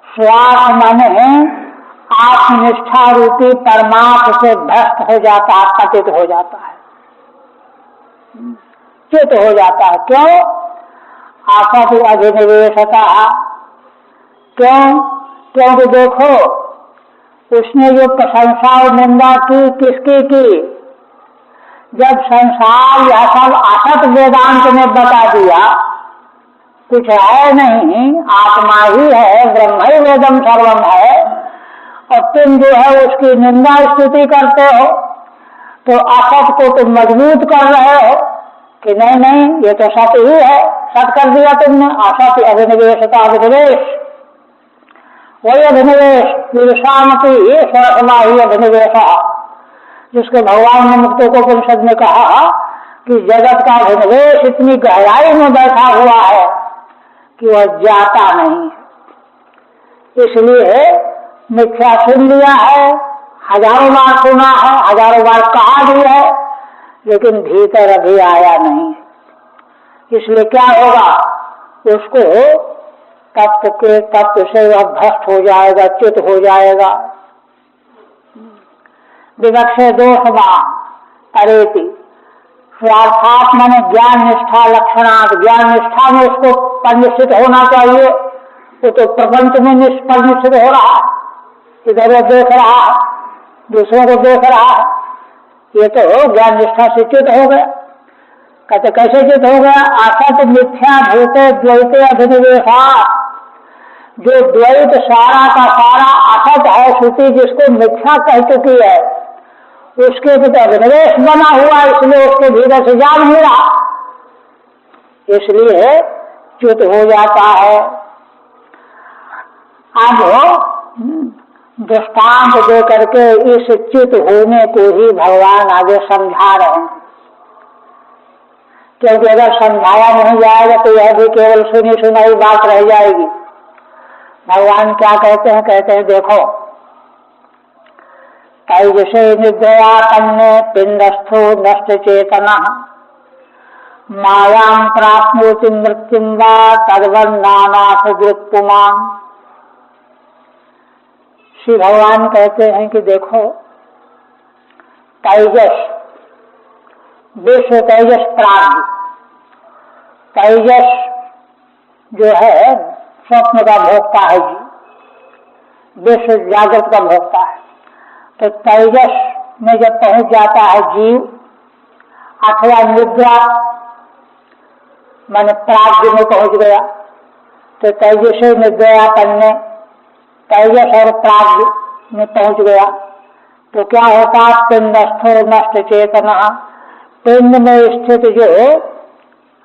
स्वार्थ माने आत्मनिष्ठा रूपी परमार्थ से भ्रष्ट हो जाता है, पतित हो जाता है, च्युत हो जाता है। क्यों? आसक्ति अभिनिवेशता। क्यों? क्योंकि देखो, उसने जो प्रशंसा और निंदा की, किसकी की? जब संसार यह सब असत वेदांत ने बता दिया, कुछ है नहीं, आत्मा ही है, ब्रह्म ही वेदम सर्वम है, और तुम जो है उसकी निंदा स्तुति करते हो, तो असत को तुम मजबूत कर रहे हो कि नहीं नहीं ये तो सत्य ही है, सत कर दिया तुमने। असत अभिनिवेशता, अभिनिवेश, वही अभिनिवेश पुरुषामति स्वरसमाही अभिनिवेश, जिसके भगवान ने मुक्तों को उपनिषद में कहा कि जगत का अभिनिवेश इतनी गहराई में बैठा हुआ है कि वह जाता नहीं। इसलिए मिथ्या सुन लिया है, हजारों बार सुना है, हजारों बार कहा भी है, लेकिन भीतर अभी आया नहीं। इसलिए क्या होगा? उसको तत्व के तत्व से वह भ्रष्ट हो जाएगा, च्युत हो जाएगा। विवक्षे दोषवान करेति, स्वार्थात माने ज्ञान निष्ठा लक्षणात्, ज्ञान निष्ठा में उसको परिनिष्ठित होना चाहिए। वो तो प्रपंच में परिनिष्ठित हो रहा है, इधर वो देख रहा है, दूसरों को देख रहा है, ये तो ज्ञान निष्ठा से च्युत हो गया। कहते कैसे च्युत हो गया? असत मिथ्या भूते द्वैते अभिनिवेशा, जो द्वैत सारा का सारा असत है, श्रुति जिसको मिथ्या कह चुकी है, उसके भी अभिनिवेश बना हुआ, इसलिए उसके भीतर से जा नहीं रहा, इसलिए च्युत हो जाता है। अब दृष्टांत दे करके इस च्युत होने को ही भगवान आगे समझा रहे हैं, क्योंकि अगर समझाया नहीं जाएगा तो यह भी केवल सुनी सुनाई बात रह जाएगी। भगवान क्या कहते हैं? कहते हैं देखो, तैजसे निद्रयापन्ने पिंडस्थो नष्ट चेतना मायां प्राप्नोति मृत्युं वा तद्वन्नानाथ दृक्पुमान्। श्री भगवान कहते हैं कि देखो, तेजस, विश्व तेजस प्राज्ञ, तेजस जो है स्वप्न का भोक्ता है जी, विश्व जागृत का भोक्ता है। तो तेजस में जब पहुंच जाता है जीव, अथवा निद्रा माने प्राज्ञ में पहुंच गया, तो तेजस निद्रापन्ने, तेजस और प्राज्ञ में पहुंच गया, तो क्या होता? पिंडस्थो नष्ट चेतना, पिंड में स्थित जो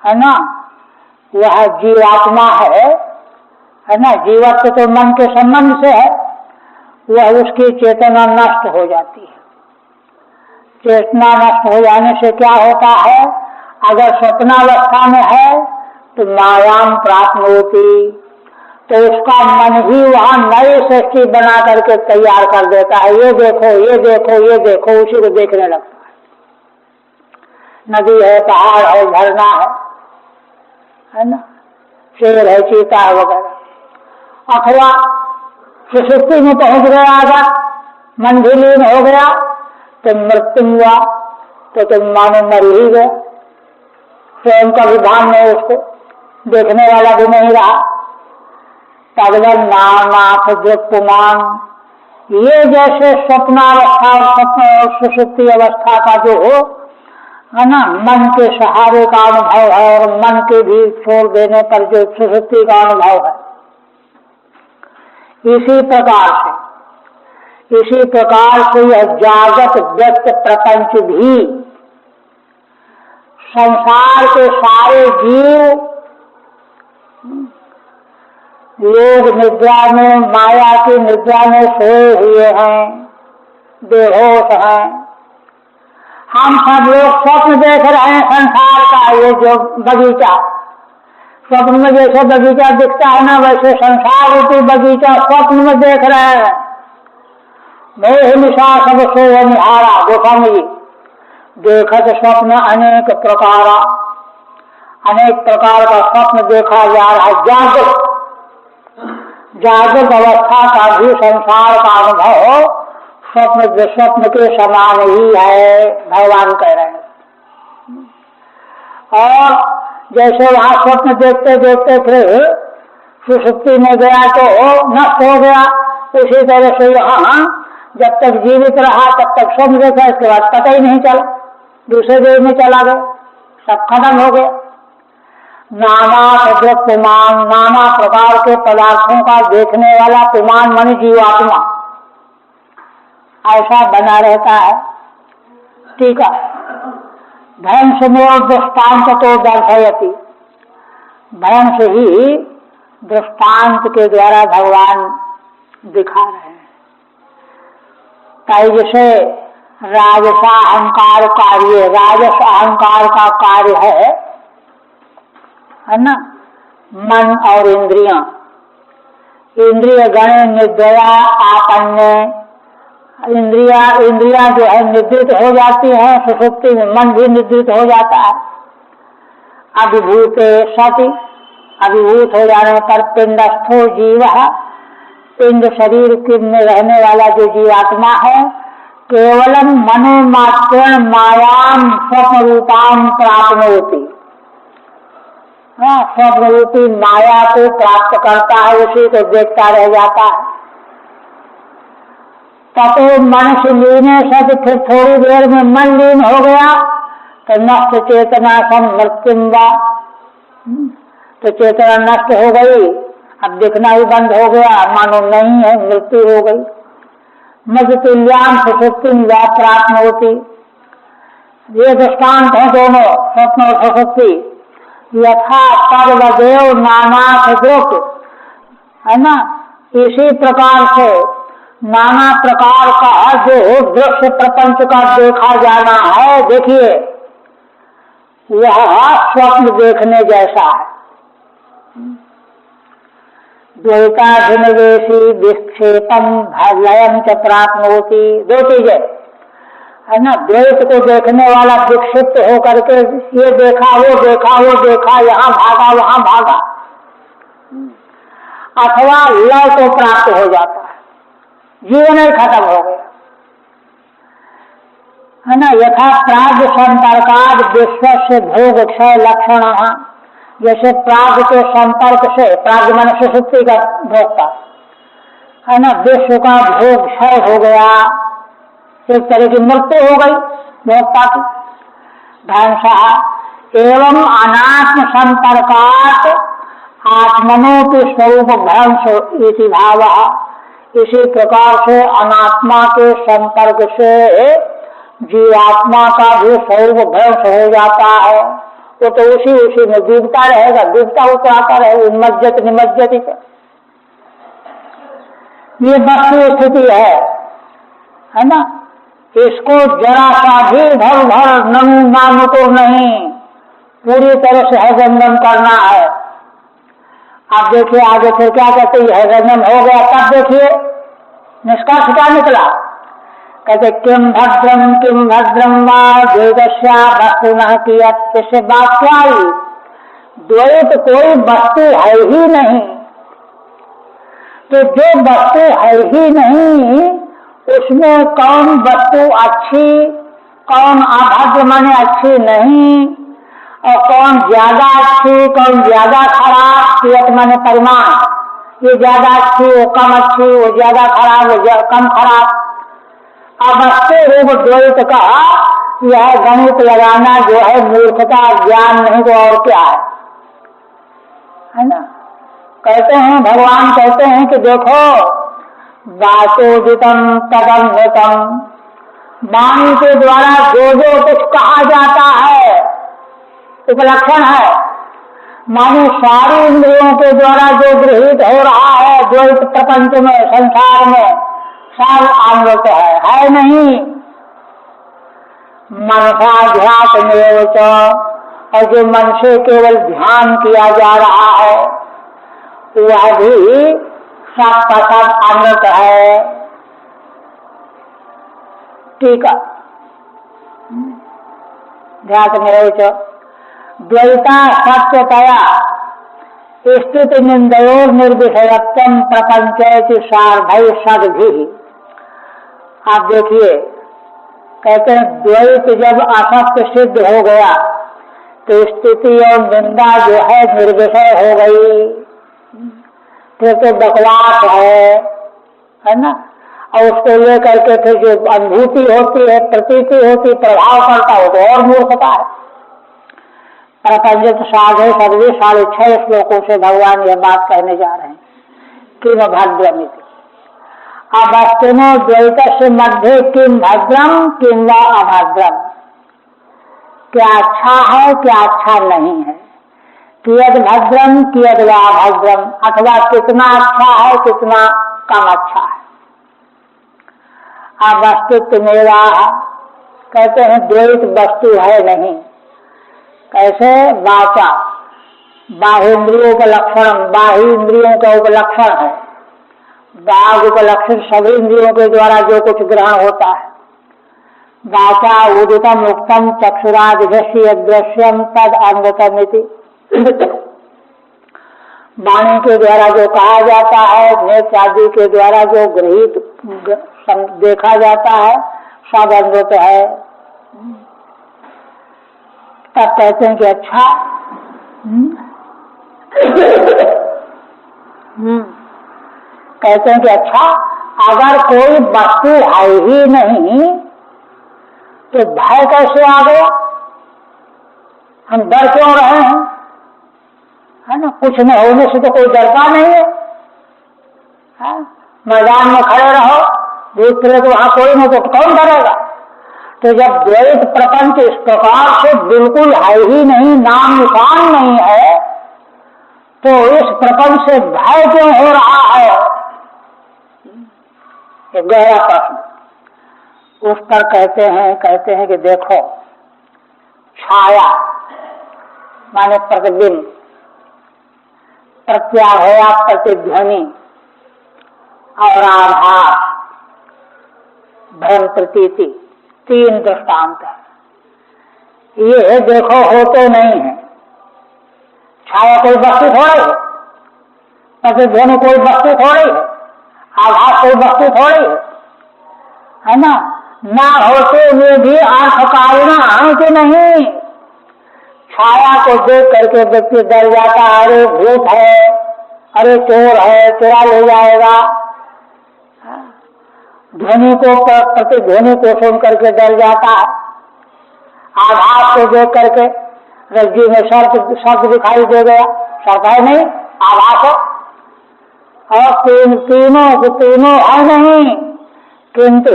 है ना, वह जीवात्मा है ना, जीवात्मा तो मन के संबंध से है, वह उसकी चेतना नष्ट हो जाती है। चेतना नष्ट हो जाने से क्या होता है? अगर स्वप्नावस्था में है तो मायाम प्राप्नोति, तो उसका मन ही वहां नई सृष्टि बना करके तैयार कर देता है। ये देखो, ये देखो, ये देखो, उसी को देखने लगता है। नदी है, पहाड़ है, झरना है ना, शेर है, चीता है वगैरह। अथवा सुषुप्ति में पहुंच गया, अगर मन भी लीन हो गया तो मृत्यु हुआ, तो तुम मानो मर ही गए, स्वयं का भी भान नहीं, उसको देखने वाला भी नहीं रहा। तद्वन्नानाथ दृक्पुमान्, ये जैसे स्वप्नावस्था और स्वप्न और सुषुप्ति अवस्था का जो है ना, मन के सहारे का अनुभव है, और मन के भी छोड़ देने पर जो सुषुप्ति का अनुभव है, इसी प्रकार से यह जागत व्यक्त प्रपंच भी, संसार के सारे जीव लोग निद्रा में, माया की निद्रा में सोए हुए हैं, बेहोश हैं, हम सब लोग स्वप्न देख रहे हैं संसार का, ये जो बगीचा, स्वप्न में जैसे बगीचा दिखता है ना, वैसे संसार रूपी बगीचा स्वप्न में देख रहे हैं। मोह निशा सब सो निहारा, गोस्वामी जी, देखत स्वप्न अनेक प्रकार, अनेक प्रकार का स्वप्न देखा जा रहा है। जागृत अवस्था का भी संसार का अनुभव स्वप्न के समान ही है, भगवान कह रहे हैं। और जैसे वहां स्वप्न देखते देखते फिर सुषुप्ति में गया तो नष्ट हो गया, उसी तरह से यहाँ जब तक जीवित रहा तब तक स्वप्न देखा, इसके बाद पता ही नहीं चला, दूसरे देश में चला गया, सब खत्म हो गया। नाना पुमान, नाना प्रकार के पदार्थों का देखने वाला पुमान मन जीवात्मा ऐसा बना रहता है। ठीक है, भ्रंश में दृष्टांत तो दर्शयति, भ्रंश ही दृष्टांत के द्वारा भगवान दिखा रहे हैं। कई जैसे राजस अहंकार कार्य, राजस अहंकार का कार्य है ना, मन और इंद्रियां, इंद्रिय गण निद्रया आपन्ने, इंद्रियां जो है निद्रित हो जाती है सुषुप्ति में, मन भी निद्रित हो जाता है। अभिभूत सति, अभिभूत हो जाने पर पिंडस्थो जीव, पिंड शरीर में रहने वाला जो जीवात्मा है, केवलम मनोमात्र मायाम स्वप्न रूपाम प्राप्नोति, स्वप्न रूपी माया को प्राप्त करता है, उसी को देखता रह जाता है। ततो मन से लीने से फिर थोड़ी देर में मन लीन हो गया तो नष्ट चेतना सम मृत्युम्बा, तो चेतना नष्ट हो गई, अब दिखना ही बंद हो गया, मानो नहीं है, मृत्यु हो गई। मजतुल्याम सुषुप्ति प्राप्त होती, ये दृष्टांत है दोनों, स्वप्न और सुषुप्ति। यथा पर्वदेव नाना दृष्ट, है ना, इसी प्रकार से नाना प्रकार का जो दृश्य प्रपंच का देखा जाना है, देखिए वह स्वप्न देखने जैसा है। द्वैताभिनिवेशी विक्षेपम लयम च प्राप्नोति, दो चीजें है ना, द्वैत को देखने वाला विक्षिप्त होकर के ये देखा वो देखा वो देखा, यहाँ भागा वहां भागा, अथवा लय को प्राप्त हो जाता है, जीवन ही खत्म हो गया, है ना। यथा प्राग संपर्काद विश्व से भोग क्षय लक्षण, जैसे प्राग के संपर्क से, प्राग मन सुषुप्ति का भोगता है ना, विश्व का भोग क्षय हो गया, एक तरह की मृत्यु हो गई भोक्ता की। भ्रंशा एवं अनात्म संपर्कात आत्मनोपि स्वरूप भ्रंश इति भाव, इसी प्रकार से अनात्मा के संपर्क से जीवात्मा का भी स्वरूप भ्रंश हो जाता है, वो तो उसी में डूबता रहेगा, डूबता उतराता रहेगा, उन्मज्जत निमज्जति से। ये वस्तु स्थिति है ना, इसको जरा सा भी भर भर नमूना तो नहीं, पूरी तरह से हरगंदम करना है। आप देखिए आगे फिर क्या कहते हैं, हरगंदम हो गया तब देखिए निष्कर्ष क्या निकला, कहते किम भद्रम वा द्वैतस्या वस्तु न कियत्, इससे बात क्या आई, द्वैत कोई वस्तु है ही नहीं, तो जो वस्तु है ही नहीं उसमें कौन वस्तु अच्छी, कौन अभद्र माने अच्छी नहीं, और कौन ज्यादा अच्छी कौन ज्यादा खराब, कियत माने परिमाण, ये ज्यादा अच्छी वो कम अच्छी, वो ज्यादा खराब वो कम खराब। अब वस्तु रूप द्वैत का यह गणित लगाना जो है मूर्खता, ज्ञान नहीं तो और क्या है ना। कहते हैं भगवान कहते हैं कि देखो वाचोदितम तदन्वितम, वाणी के द्वारा जो कुछ कहा जाता है उपलक्षण है, मानो सारी इंद्रियों के द्वारा जो गृहित हो रहा है द्वैत प्रपंच में संसार में सब अमृत है नहीं। मनसा ध्यातमेव च, और जो मन से केवल ध्यान किया जा रहा है वह भी सब का सब अमृत है। ठीक है, ध्यातमेव च द्वैता सत्यतया स्थिति निंदयोर निर्विषयत्वम प्रपंचैति सार्धै सद्भि। आप देखिए, कहते हैं द्वैत जब असत्य सिद्ध हो गया तो स्थिति और निंदा जो है निर्विषय हो गई, फिर तो बकवास है ना। और उसको लेकर के फिर जो अनुभूति होती है, प्रतीति होती, प्रभाव पड़ता हो तो और मूर्खता है। प्रपंच साधे सर्वे 6.5 श्लोकों से भगवान यह बात कहने जा रहे हैं किम भद्रम। अब वस्तुनो द्वैत से मध्य किम भद्रम किम व अभद्रम, क्या अच्छा है क्या अच्छा नहीं है, कियद भद्रम कियद व अभद्रम, अथवा कितना अच्छा है कितना कम अच्छा है। अब वस्तुत्व मेरा कहते हैं द्वैत वस्तु है नहीं। कैसे? वाचा बाह्येन्द्रियों का लक्षण, बाह्य इंद्रियों का उपलक्षण है। बाघ उपलक्षण सभी इंद्रियों के द्वारा जो कुछ ग्रहण होता है। वाचा उदितम उक्तम चक्षुरादिभ्यस्य दृश्यम तद अमृतमिति, वाणी के द्वारा जो कहा जाता है, नेत्र आदि के द्वारा जो गृहित देखा जाता है, सब अमृत है। तब कहते हैं कि अच्छा, कहते हैं कि अच्छा, अगर कोई वस्तु है ही नहीं तो भय कैसे आ गया? हम डर क्यों रहे हैं? है ना, कुछ न होने से तो कोई डरता नहीं है। मैदान में खड़े रहो, दूसरे तो वहां कोई नहीं तो कौन डरेगा? तो जब द्वैत प्रपंच इस प्रकार से बिल्कुल है ही नहीं, नाम निशान नहीं है, तो इस प्रपंच से भय क्यों हो रहा है? एक गहरा प्रश्न। उस पर कहते हैं कि देखो, छाया माने प्रतिबिंब, प्रत्याभया प्रतिध्वनि और आभास भ्रम प्रतीति, 3 दृष्टांत है। ये देखो होते नहीं है। छाया कोई वस्तु थोड़ी है, प्रतिध्वनि कोई वस्तु थोड़ी है, आभास कोई वस्तु थोड़ी है ना। ना होते हुए भी अर्थकारिणा कि नहीं, छाया को देख करके व्यक्ति डर जाता है, अरे भूत है, अरे चोर है, चुरा ले जाएगा। ध्वनि को, प्रतिध्वनि को सुन करके डर जाता है। आभास को देख करके रज्जु में सर्प दिखाई दे गया, सर्प है नहीं, आभास है। और तीनों है नहीं, किंतु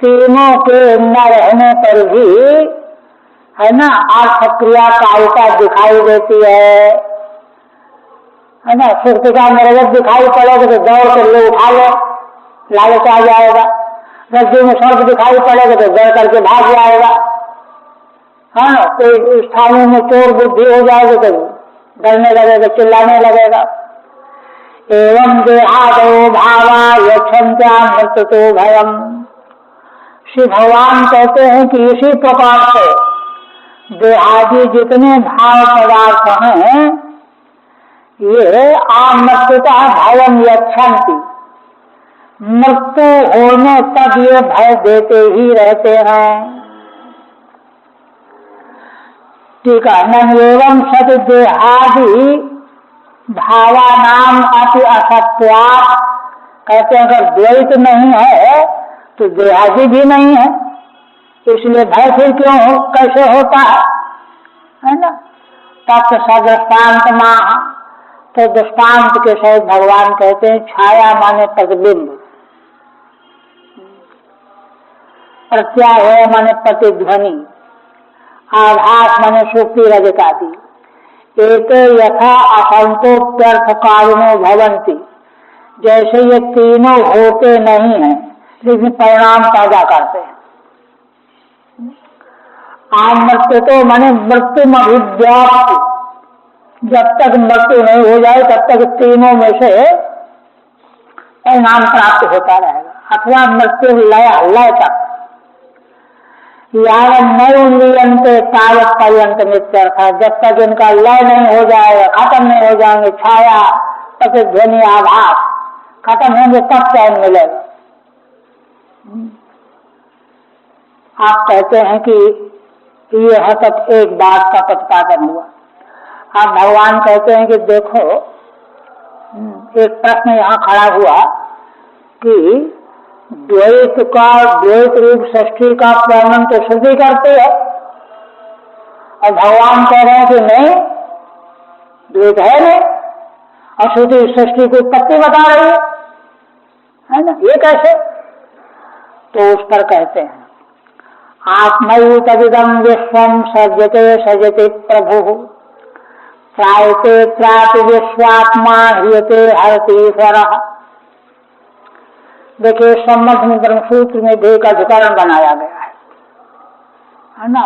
तीनों के न रहने पर भी है ना अर्थ क्रिया कारिता दिखाई देती है ना। सुर्तिका मरगत दिखाई पड़ेगा तो दौड़ कर ले उठा लो, लालच आ जाएगा। रज्जु में सर्प दिखाई पड़ेगा तो डर करके भाग जाएगा। हाँ, कोई स्थानों में चोर बुद्धि हो जाएगी तो डरने लगेगा, चिल्लाने लगेगा। एवं देहादो भावा यक्षंत्या मृत्युतो भयम। श्री भगवान कहते हैं कि इसी प्रकार से देहादि जितने भाव पदार्थ हैं ये आमृत्युता भयम यक्षंति, मृत्यु होने तक ये भय देते ही रहते हैं। ठीक है, न एवं सत देहादि भावानाम अति असत्यात्। कहते हैं अगर द्वैत नहीं है तो देहादि भी नहीं है, इसलिए भय फिर क्यों कैसे होता है ना। तत् सदृष्टान्त माह, तो दृष्टांत के सहित भगवान कहते हैं छाया माने प्रतिबिंब, प्रत्याभय माने प्रतिध्वनि, आभास माने सुक्ति रजत आदि। एक यथा असंतोप्यर्थ कारणों भवंती, जैसे ये तीनों होते नहीं हैं लेकिन परिणाम पैदा करते हैं। मृत्यु तो माने मृत्यु अभिव्याप्ति, जब तक मृत्यु नहीं हो जाए तब तक तीनों में से परिणाम प्राप्त होता रहेगा, अथवा मृत्यु लय तक यार नैलियंते तावत पर्यंत नित्यर्थ, जब तक इनका लय नहीं हो जाएगा, खत्म नहीं हो जाएंगे, छाया प्रतिध्वनि आभास खत्म होंगे तब चैन मिलेगा। आप कहते हैं कि यह तक एक बात का प्रतिपादन हुआ। आप भगवान कहते हैं कि देखो, एक प्रश्न यहाँ खड़ा हुआ कि द्वैत रूप सृष्टि का वर्णन तो श्रुति करती है, और भगवान कह रहे हैं कि नहीं, द्वैत है नहीं, और श्रुति सृष्टि की उत्पत्ति बता रही है ना, ये कैसे? तो उस पर कहते हैं आत्मैतदिदं विश्वं सृजते सृजति प्रभुः त्रायते त्राति विश्वात्मा ह्रियते हरति ईश्वरः। देखिए, सम्मत ब्रह्मसूत्र में भी एक अधिकरण बनाया गया है ना।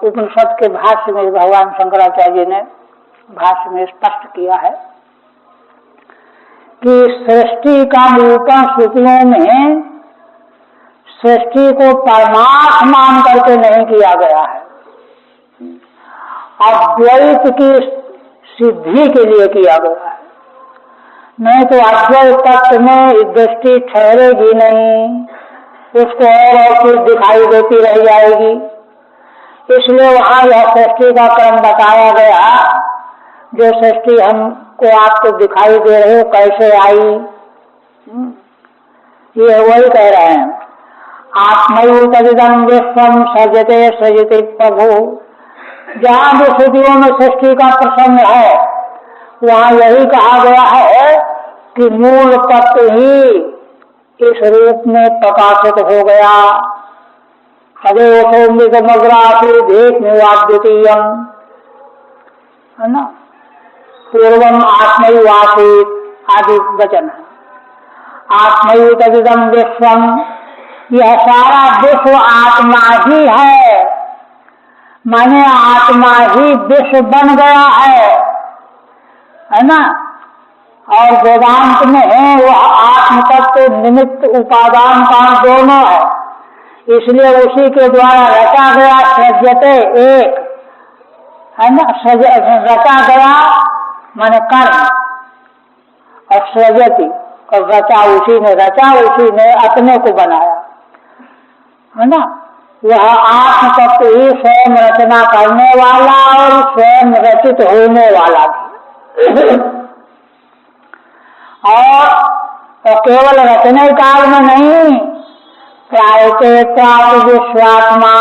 उपनिषद के भाष्य में भगवान शंकराचार्य जी ने भाष्य में स्पष्ट किया है कि सृष्टि का निरूपण श्रुतियों में सृष्टि को परमार्थ मान करके नहीं किया गया है, अद्वैत की सिद्धि के लिए किया गया है। नहीं तो अद्वैत तत्व में दृष्टि ठहरेगी नहीं, उसको और चीज दिखाई देती रह जाएगी। इसलिए वहां यह सृष्टि का क्रम बताया गया, जो सृष्टि हमको आपको दिखाई दे रही हो कैसे आई, ये वही कह रहे हैं आत्मैतदिदं विश्वं सृजते सृजति प्रभु। जहां भी श्रुतियों में सृष्टि का प्रसंग है वहां यही कहा गया है कि मूल तत्व ही इस रूप में प्रकाशित हो गया। सदैवग्रासी भेद निवाद्वितीयम, है ना, पूर्वम आत्मैवासीत आदि वचन है। आत्मैतदिदं विश्वम, यह सारा विश्व आत्मा ही है, माने आत्मा ही विश्व बन गया है ना। और वेदांत में वह आत्म तत्व निमित्त उपादान कारण दोनों है, इसलिए उसी के द्वारा रचा गया सृजते एक, है ना। रचा गया माने कर्म, और सृजति और रचा उसी ने अपने को बनाया, है ना। यह आत्म तत्व ही स्वयं रचना करने वाला और स्वयं रचित होने वाला भी और केवल रचने काल में नहीं, त्रायते त्राति विश्वात्मा,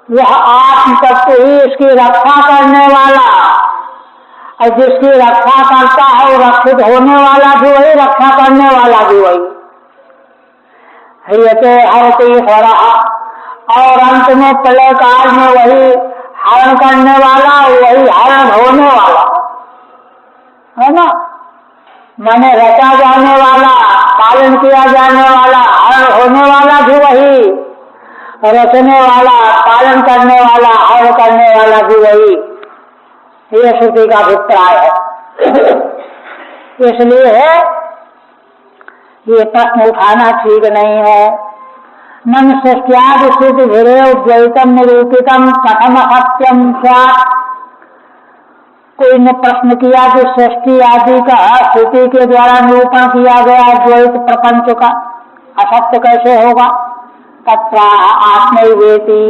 यह आत्म तत्व ही इसकी रक्षा करने वाला, और जिसकी रक्षा करता है वो रक्षित होने वाला भी वही, रक्षा करने वाला भी वही। ह्रियते हरति ईश्वरः, और अंत में प्रलय काल में वही हरण करने वाला, वही हरण होने वाला, है ना। माने रचा जाने वाला, पालन किया जाने वाला, हरण होने वाला भी वही, रचने वाला, पालन करने वाला, हरण करने वाला भी वही। ये श्रुति का अभिप्राय है। इसलिए ये प्रश्न उठाना ठीक नहीं है। मन सृष्टियादि स्थिति भिरेव द्वैतम निरूपितम कथम असत्यम स्यात्। कोई ने प्रश्न किया कि सृष्टि आदि का श्रुति के द्वारा निरूपण किया गया द्वैत प्रपंच का असत्य कैसे होगा? तत्र आत्मैवेति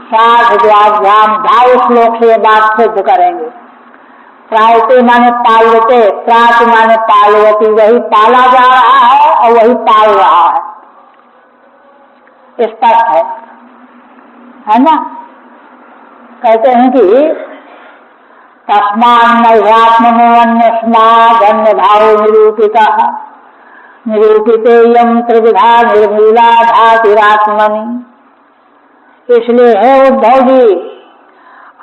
60 ढाई श्लोक से बात सिद्ध करेंगे। त्रायते माने पालते, त्रात माने पालवती, वही पाला जा रहा है और वही पाल रहा है, स्पष्ट है ना। कहते हैं कि तस्मान्नैवात्मनोऽन्यस्मादन्य भावो निरूपितः निरूपितेयं त्रिविधा निर्मूला धातिरात्मनि। इसलिए है उद्धव जी,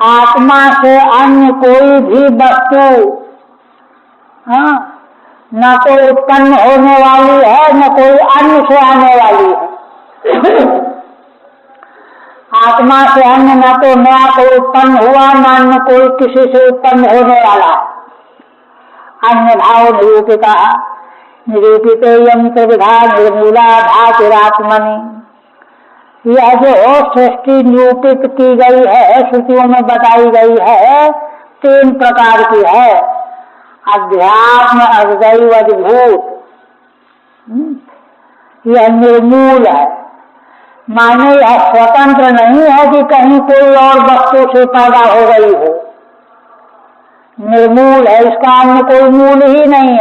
आत्मा से अन्य कोई भी वस्तु न तो उत्पन्न होने वाली है, न कोई अन्य से आने वाली है। आत्मा से अन्य न तो नया कोई उत्पन्न हुआ, न अन्य कोई किसी से उत्पन्न होने वाला। अन्य भाव निरूपिता निरूपित यम त्रिविधा निर्मूला भातिरात्मनि। यह जो सृष्टि निरूपित की गई है, श्रुतियों में बताई गई है, 3 प्रकार की है। अध्यात्म, अद्वैत, अद्भुत। यह निर्मूल है, माने यह स्वतंत्र नहीं है कि कहीं कोई और वस्तु से पैदा हो गई हो। निर्मूल है, इसका अन्य कोई मूल ही नहीं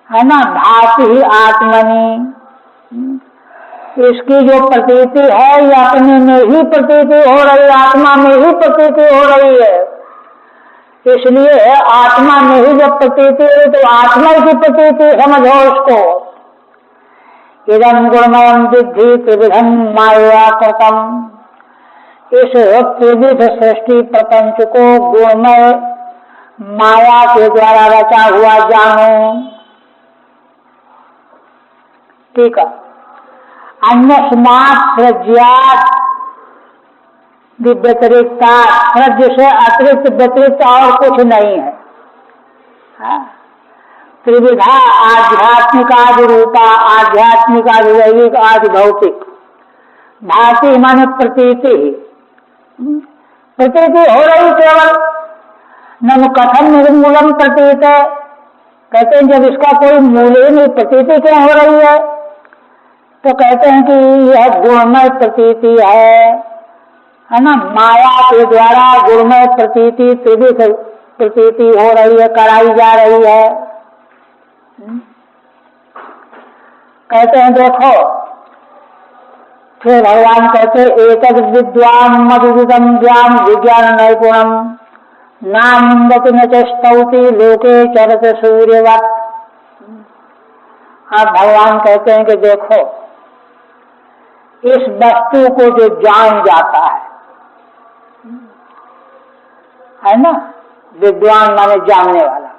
है ना। भाति ही आत्मनि, इसकी जो प्रतीति है ये अपने में ही प्रतीति हो रही है, आत्मा में ही प्रतीति हो रही है। इसलिए आत्मा में ही जब प्रतीति है तो आत्मा की प्रतीति समझो इसको। इदं गुणमयं विद्धि त्रिविधं माया कृतम। इस त्रिविध सृष्टि प्रपंच को गुणमय माया के द्वारा रचा हुआ जानो। ठीक है। अन्यस्मात् सृज्यात् व्यतिरिक्ता, सृज्य से अतिरिक्त व्यतिरिक्त और कुछ नहीं है। त्रिविधा आध्यात्मिक आदि रूपा, आध्यात्मिक आदि दैविक आदि भौतिक। भाति माने प्रतीति, प्रतीति हो रही केवल। न कथन निर्मूलम प्रतीत है, कहते हैं जब इसका कोई मूल ही नहीं, प्रतीति क्यों हो रही है? तो कहते हैं कि यह गुणमय प्रतीति है ना। माया के द्वारा गुणमय प्रतीति, त्रिविध प्रतीति हो रही है, कराई जा रही है। कहते हैं देखो, फिर भगवान कहते एकद विद्वान मधुविदम ज्ञान विज्ञान नैपुणम नानिंदति न च स्तौति लोके चरत सूर्यवत्। अब भगवान कहते हैं कि देखो, इस वस्तु को जो जान जाता है ना, विद्वान माने जानने वाला।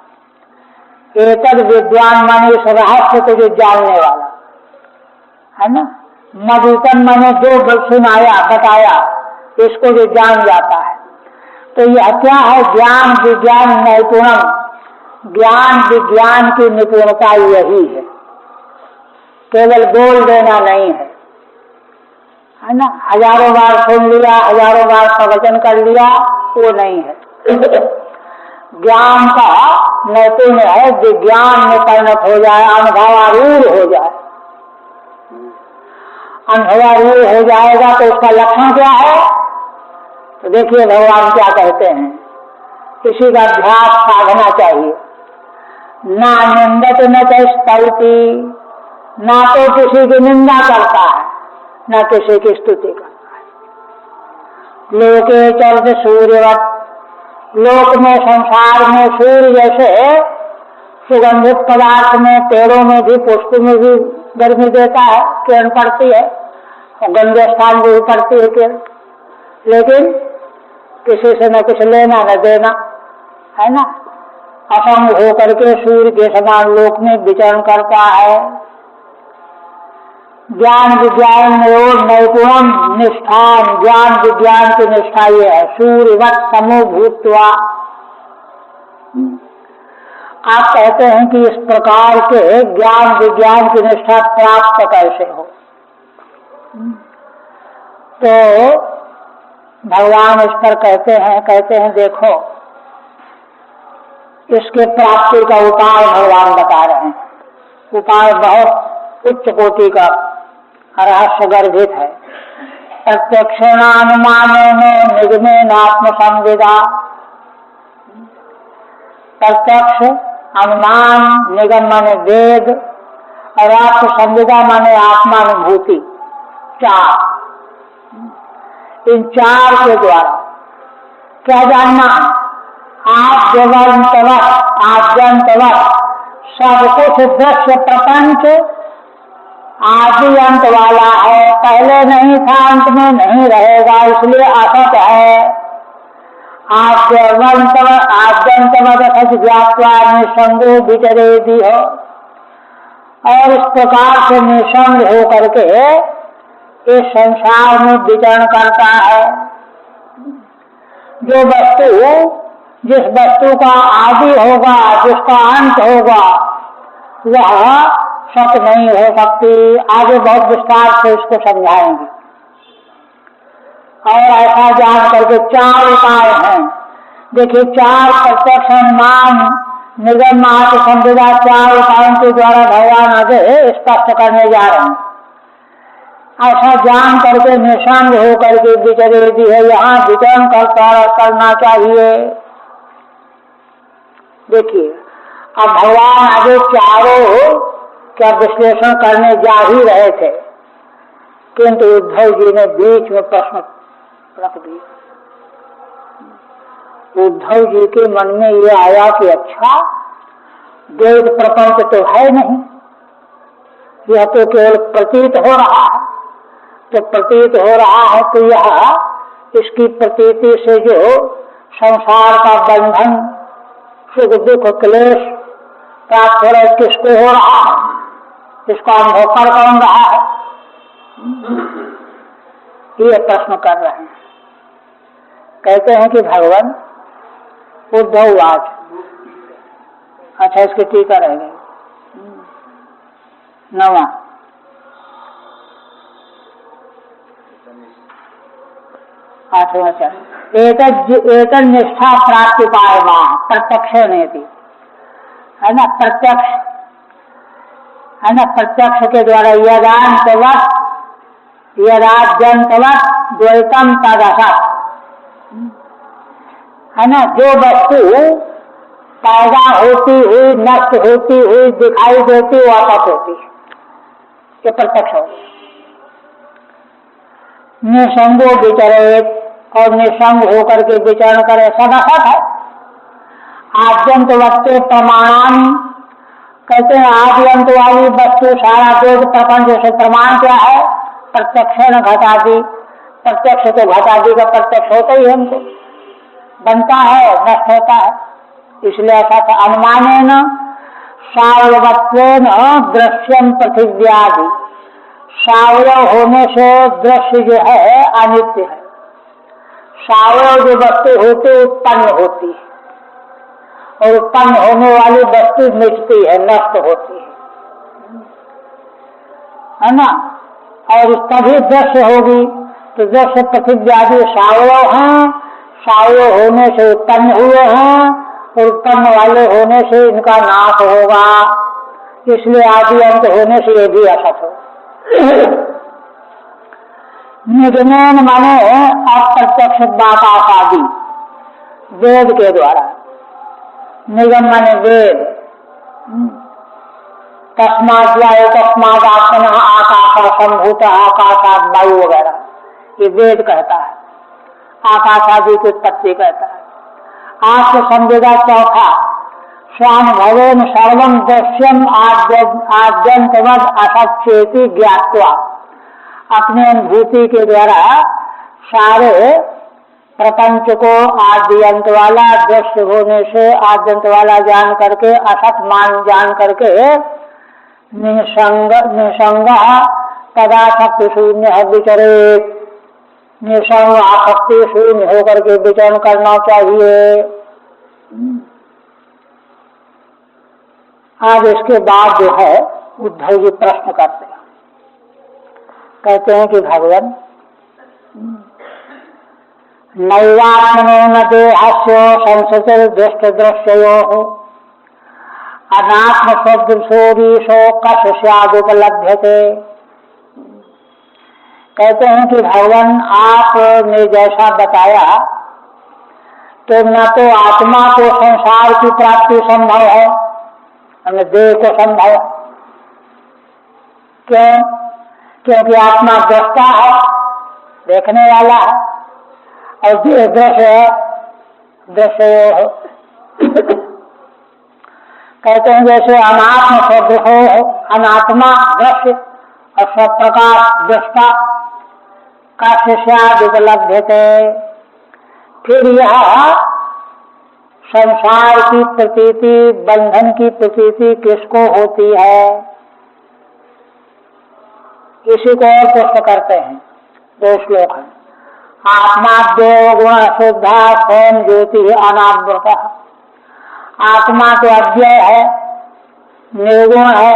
एकद विद्वान माने इस रहस्य को जो जानने वाला है ना। मधुतम माने जो सुनाया बताया, इसको जो जान जाता है। तो यह क्या है? ज्ञान विज्ञान नैपुणम। ज्ञान विज्ञान की निपुणता यही है, केवल बोल देना नहीं है ना। हजारों बार सुन लिया, हजारों बार प्रवचन कर लिया, वो नहीं है। ज्ञान का नैपुण्य है, विज्ञान में परिणत हो जाए, अनुभवारूढ़ हो जाए। अनुभवारूढ़ हो जाएगा तो उसका लक्षण क्या है? तो देखिए भगवान क्या कहते हैं, किसी का अभ्यास साधना चाहिए। ना निंदत न स्तौति, ना तो किसी की निंदा करता है, ना किसी की स्तुति करता है। लोके चरत सूर्यवत्, लोक में संसार में सूर्य जैसे सुगंधित पदार्थ में, पेड़ों में भी, पुष्प में भी गर्मी देता है, किरण पड़ती है, और गंदे स्थान भी पड़ती है किरण, लेकिन किसी से न कुछ लेना न देना है ना। असंग होकर के सूर्य के समान लोक में विचरण करता है। ज्ञान विज्ञान नैपुणम निष्ठान, ज्ञान विज्ञान की निष्ठा ये है। सूर्यवत् समो भूत्वा। आप कहते हैं कि इस प्रकार के ज्ञान विज्ञान की निष्ठा प्राप्त कैसे हो? तो भगवान इस पर कहते हैं देखो, इसके प्राप्ति का उपाय भगवान बता रहे हैं। उपाय बहुत उच्च कोटि का रहस्य गर्भित है। प्रत्यक्षानुमानेन निगमेन आत्म संविदा। प्रत्यक्ष, अनुमान, निगम माने वेद, और आत्म संविदा माने आत्मानुभूति। 4, इन 4 के द्वारा क्या जानना? आद्यंतवत् सब कुछ दृश्य प्रपंच आदि अंत वाला है। पहले नहीं था, अंत में नहीं रहेगा, इसलिए असत है। आद्यंतवत् ज्ञात्वा निसंगो विचरेति हो। और इस प्रकार से निसंग होकर के इस संसार में विचरण करता है। जो वस्तु, जिस वस्तु का आदि होगा, जिसका अंत होगा, वह सत्य नहीं हो सकती। आगे बहुत विस्तार से इसको समझाएंगे। और ऐसा जान करके 4 उपाय हैं। देखिए, 4 प्रत्यक्ष अनुमान निगम आत्म संविदा 4 उपायों के द्वारा भगवान आगे स्पष्ट करने जा रहे हैं। ऐसा जान करके निसंग होकर के विचरे भी है, यहाँ विचरण करना चाहिए। देखिए, अब भगवान आगे चारों का विश्लेषण करने जा ही रहे थे, किंतु उद्धव जी ने बीच में प्रश्न रख दिया। उद्धव जी के मन में ये आया कि अच्छा, वेद प्रपंच तो है नहीं, यह तो केवल प्रतीत हो रहा है। तो प्रतीत हो रहा है तो यह इसकी प्रतीति से जो संसार का बंधन, सुख दुख क्लेश प्राप्त हो रहा है, किसको हो रहा है, इसका अनुभव कर कौन रहा है, ये प्रश्न कर रहे हैं। कहते हैं कि भगवान उद्धव आज, अच्छा इसकी टीका रह गई 9वां, एक निष्ठा प्राप्ति पाए वहां प्रत्यक्ष नहीं थी, है ना, प्रत्यक्ष है ना, प्रत्यक्ष के द्वारा यदांतवत् यदाद्यंतवत् द्वैतम तदसत्, है ना, जो वस्तु पैदा होती हुई नष्ट होती हुई दिखाई देती वो असत होती है, ये प्रत्यक्ष हो गया। निसंगो विचरे, और निसंग होकर के विचरण करे, सब असत है। आद्यंत वस्तु प्रमाणानि, कहते हैं आद्यंत वाली वस्तु सारा वेद प्रपंच से प्रमाण क्या है, प्रत्यक्ष न घटादि, प्रत्यक्ष तो घटादि का प्रत्यक्ष होता ही हमको, बनता है नष्ट होता है, इसलिए ऐसा था। अनुमानेन सावयवत्वेन दृश्यम पृथिव्यादि, सावयव होने से दृश्य जो है अनित्य है। सावयव जो वस्तु होती उत्पन्न होती है, और उत्पन्न होने वाली वस्तु मिटती है, नष्ट होती है ना, और तभी दृश्य होगी। तो दृश्य पृथिव्यादि सावयव हैं, सावयव होने से उत्पन्न हुए हैं, और उत्पन्न वाले होने से इनका नाश होगा, इसलिए आदि अंत होने से ये भी असत हो। निगमन माने अप्रत्यक्ष बाकाश आदि, वेद के द्वारा, निगम माने वेद, तस्मात् आत्मनः आकाश संभूत आकाशात् वायु वगैरह, ये वेद कहता है, आकाश आदि की उत्पत्ति कहता है। आत्म संवेदा चौथा, स्वानुभवेन सर्वं दृश्यम आद्यंतवद असच्चेति ज्ञात्वा, अपने अनुभूति के द्वारा सारे प्रपंच को आद्यंत वाला दृश्य होने से आद्यंत वाला जान करके, असत मान जान करके, निसंग तदासक्ति शून्य विचरे, निसंग आसक्ति शून्य होकर के विचरण करना चाहिए। आज इसके बाद जो है उद्धव जी प्रश्न करते हैं, कहते हैं कि भगवान नैवात्मनो न देहस्य संसृतिर् दृष्ट दृश्यो अनात्म सदृशोरीशो कस्य स्यादुपलभ्यते। कहते हैं कि भगवान आपने जैसा बताया तो न तो आत्मा को संसार की प्राप्ति संभव है, न देह को संभव। क्यों? क्योंकि आत्मा दृष्टा है, देखने वाला है, और देह दृश्य है, दृश्य। कहते हैं जैसे अनात्म सदृश हो, अनात्मा दृश्य और सब प्रकार दृष्टा का शिष्याद उपलब्धते। फिर यह संसार की प्रतीति, बंधन की प्रतीति किसको होती है, इसी को और पुष्ट करते हैं। 2 श्लोक है। आत्माद्यो गुण शुद्धा स्वयं ज्योति अनावृत। आत्मा तो अव्यय है, निर्गुण है,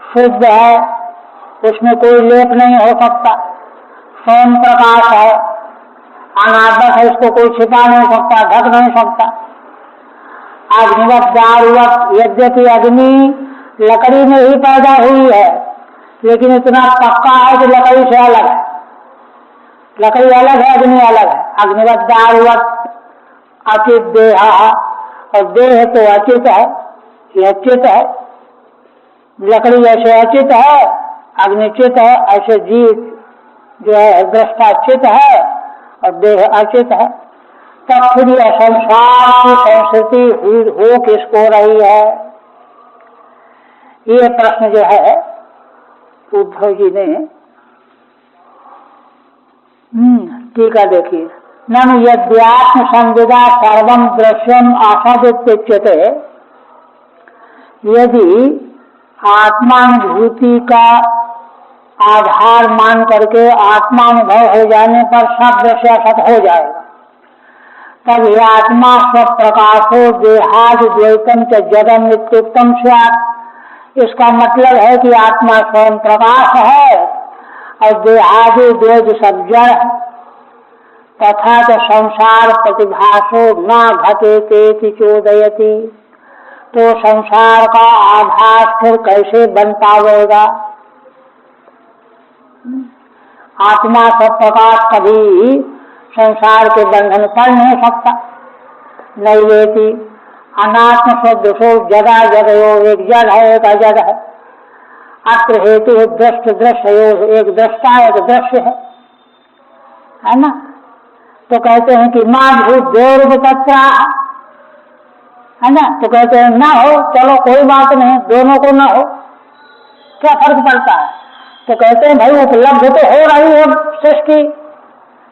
शुद्ध है, उसमें कोई लेप नहीं हो सकता, स्वयं प्रकाश है, अनावृत है, इसको कोई छिपा नहीं सकता, ढक नहीं सकता। अग्निवत दारुवत, यद्यपि अग्नि लकड़ी में ही पैदा हुई है, लेकिन इतना पक्का है कि लकड़ी से अलग है। लकड़ी अलग है, अग्नि अलग है। अग्निवत दारुवत अचित देह, और देह तो अचित है, यह चित है। लकड़ी जैसे अचित है, अग्नि चित है, ऐसे जीव जो है दृष्टा चित है और देह अचित है। तब फिर यह संसार की संस्कृति हो किसको रही है? ये प्रश्न जो है उद्धव जी ने टीका देखिए। ननु यद्यात्म संविदा सर्वम दृश्यम आसादित्युच्यते, यदि आत्मानुभूति का आधार मान करके आत्मानुभव हो जाने पर सब दृश्य सत हो जाएगा, तब यह आत्मा स्वप्रकाशो देहादि द्वैतम च जगम नित्युक्तम स्यात्। इसका मतलब है कि आत्मा स्वयं प्रकाश है और देहादि द्वैत सब जड़ है। तथा च संसार प्रतिभासो न घटेति चोदयति, तो संसार का आभास फिर कैसे बन पावेगा? आत्मा स्वप्रकाश कभी संसार के बंधन पड़ नहीं सकता। नैवेति अनात्म स्वदृशो जदा जगयो, एक जड़ है एक अजड़ है। अत्र हेतु दृष्ट दृश्य, एक दृष्टा एक दृश्य है ना। तो कहते हैं कि मां भूत देव तत्रा है ना, तो कहते हैं ना हो, चलो कोई बात नहीं, दोनों को ना हो, क्या फर्क पड़ता है? तो कहते हैं भाई उपलब्ध तो हो रही है सृष्टि,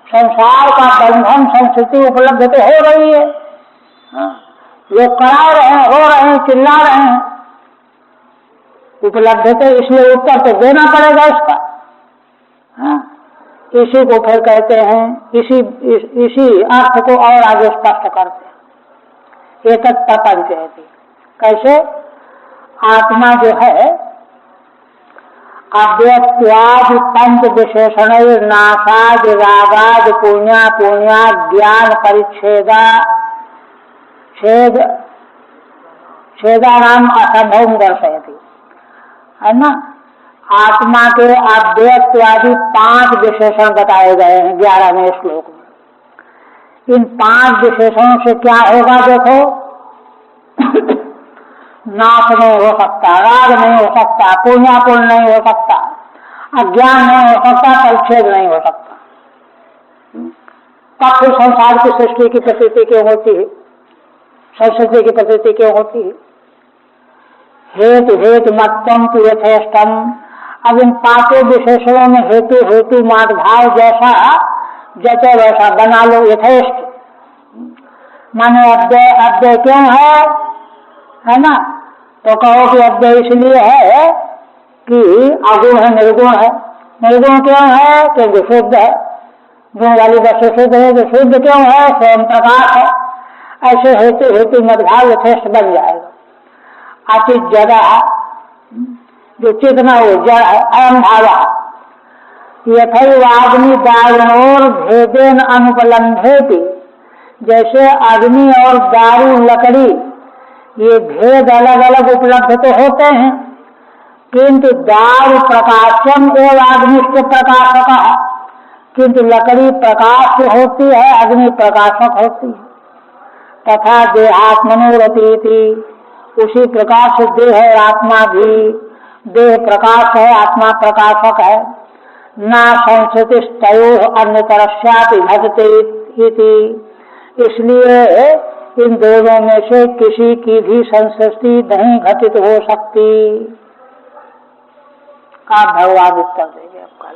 संसार का बंधन संस्कृति उपलब्ध तो हो रही है। लोग करा रहे हैं, रो रहे हैं, चिल्ला रहे हैं, उपलब्ध तो, इसलिए उत्तर तो देना पड़ेगा इसका। इसी को फिर कहते हैं, इसी अर्थ को और आगे स्पष्ट करते हैं। एक प्रपंच है। कैसे? आत्मा जो है अव्यक्त्वाद पंच विशेषण नाशाद रागाद पुण्या पुण्या ज्ञान परिच्छेदा छेदा नाम असंभव दर्शयती, है ना। आत्मा के अव्यक्त्वादि 5 विशेषण बताए गए हैं 11वें श्लोक में। इन 5 विशेषणों से क्या होगा? देखो, नाश नहीं हो सकता, राग नहीं हो सकता, पुण्यापुण्य नहीं हो सकता, अज्ञान नहीं हो सकता, परिच्छेद नहीं हो सकता। तब फिर संसार की सृष्टि की प्रतीति क्यों होती है? संस्कृति की प्रतीति क्यों होती है? हेतु हेतु मतम तु यथेष्टम। अब इन 5 विशेषणों में हेतु हेतु माद भाव जैसा जैसे वैसा बना लो, यथेष्ट। माने अव्यय क्यों है ना, तो कहो कि अव्यय इसलिए है कि अगुण है, निर्गुण है। निर्गुण क्यों है? क्योंकि शुद्ध है, गुण वाली वस्तु शुद्ध है। जो शुद्ध क्यों है? स्वयं प्रकाश है। ऐसे हेतु हेतु मदभाव यथेष्ट बन जाएगा। अचित जगह, जो चेतना वो जड़ है, अयम भाव। यथैवाग्नि दारुणोर भेदेन अनुपलम्भेति, जैसे अग्नि और दारू लकड़ी ये भेद अलग अलग उपलब्ध तो होते हैं, किंतु दारू प्रकाशम एवं अग्निष्ट प्रकाशक, किंतु लकड़ी प्रकाश होती है, अग्नि प्रकाशक होती है। तथा देहात्मनोरतीति, उसी प्रकार से देह है, आत्मा भी, देह प्रकाश है, आत्मा प्रकाशक है। न संस्कृतिस्तयो अन्यतरस्यापि घटते इति, इसलिए इन दोनों में से किसी की भी संसृष्टि नहीं घटित हो सकती। आप भगवान उत्तर देंगे आपका।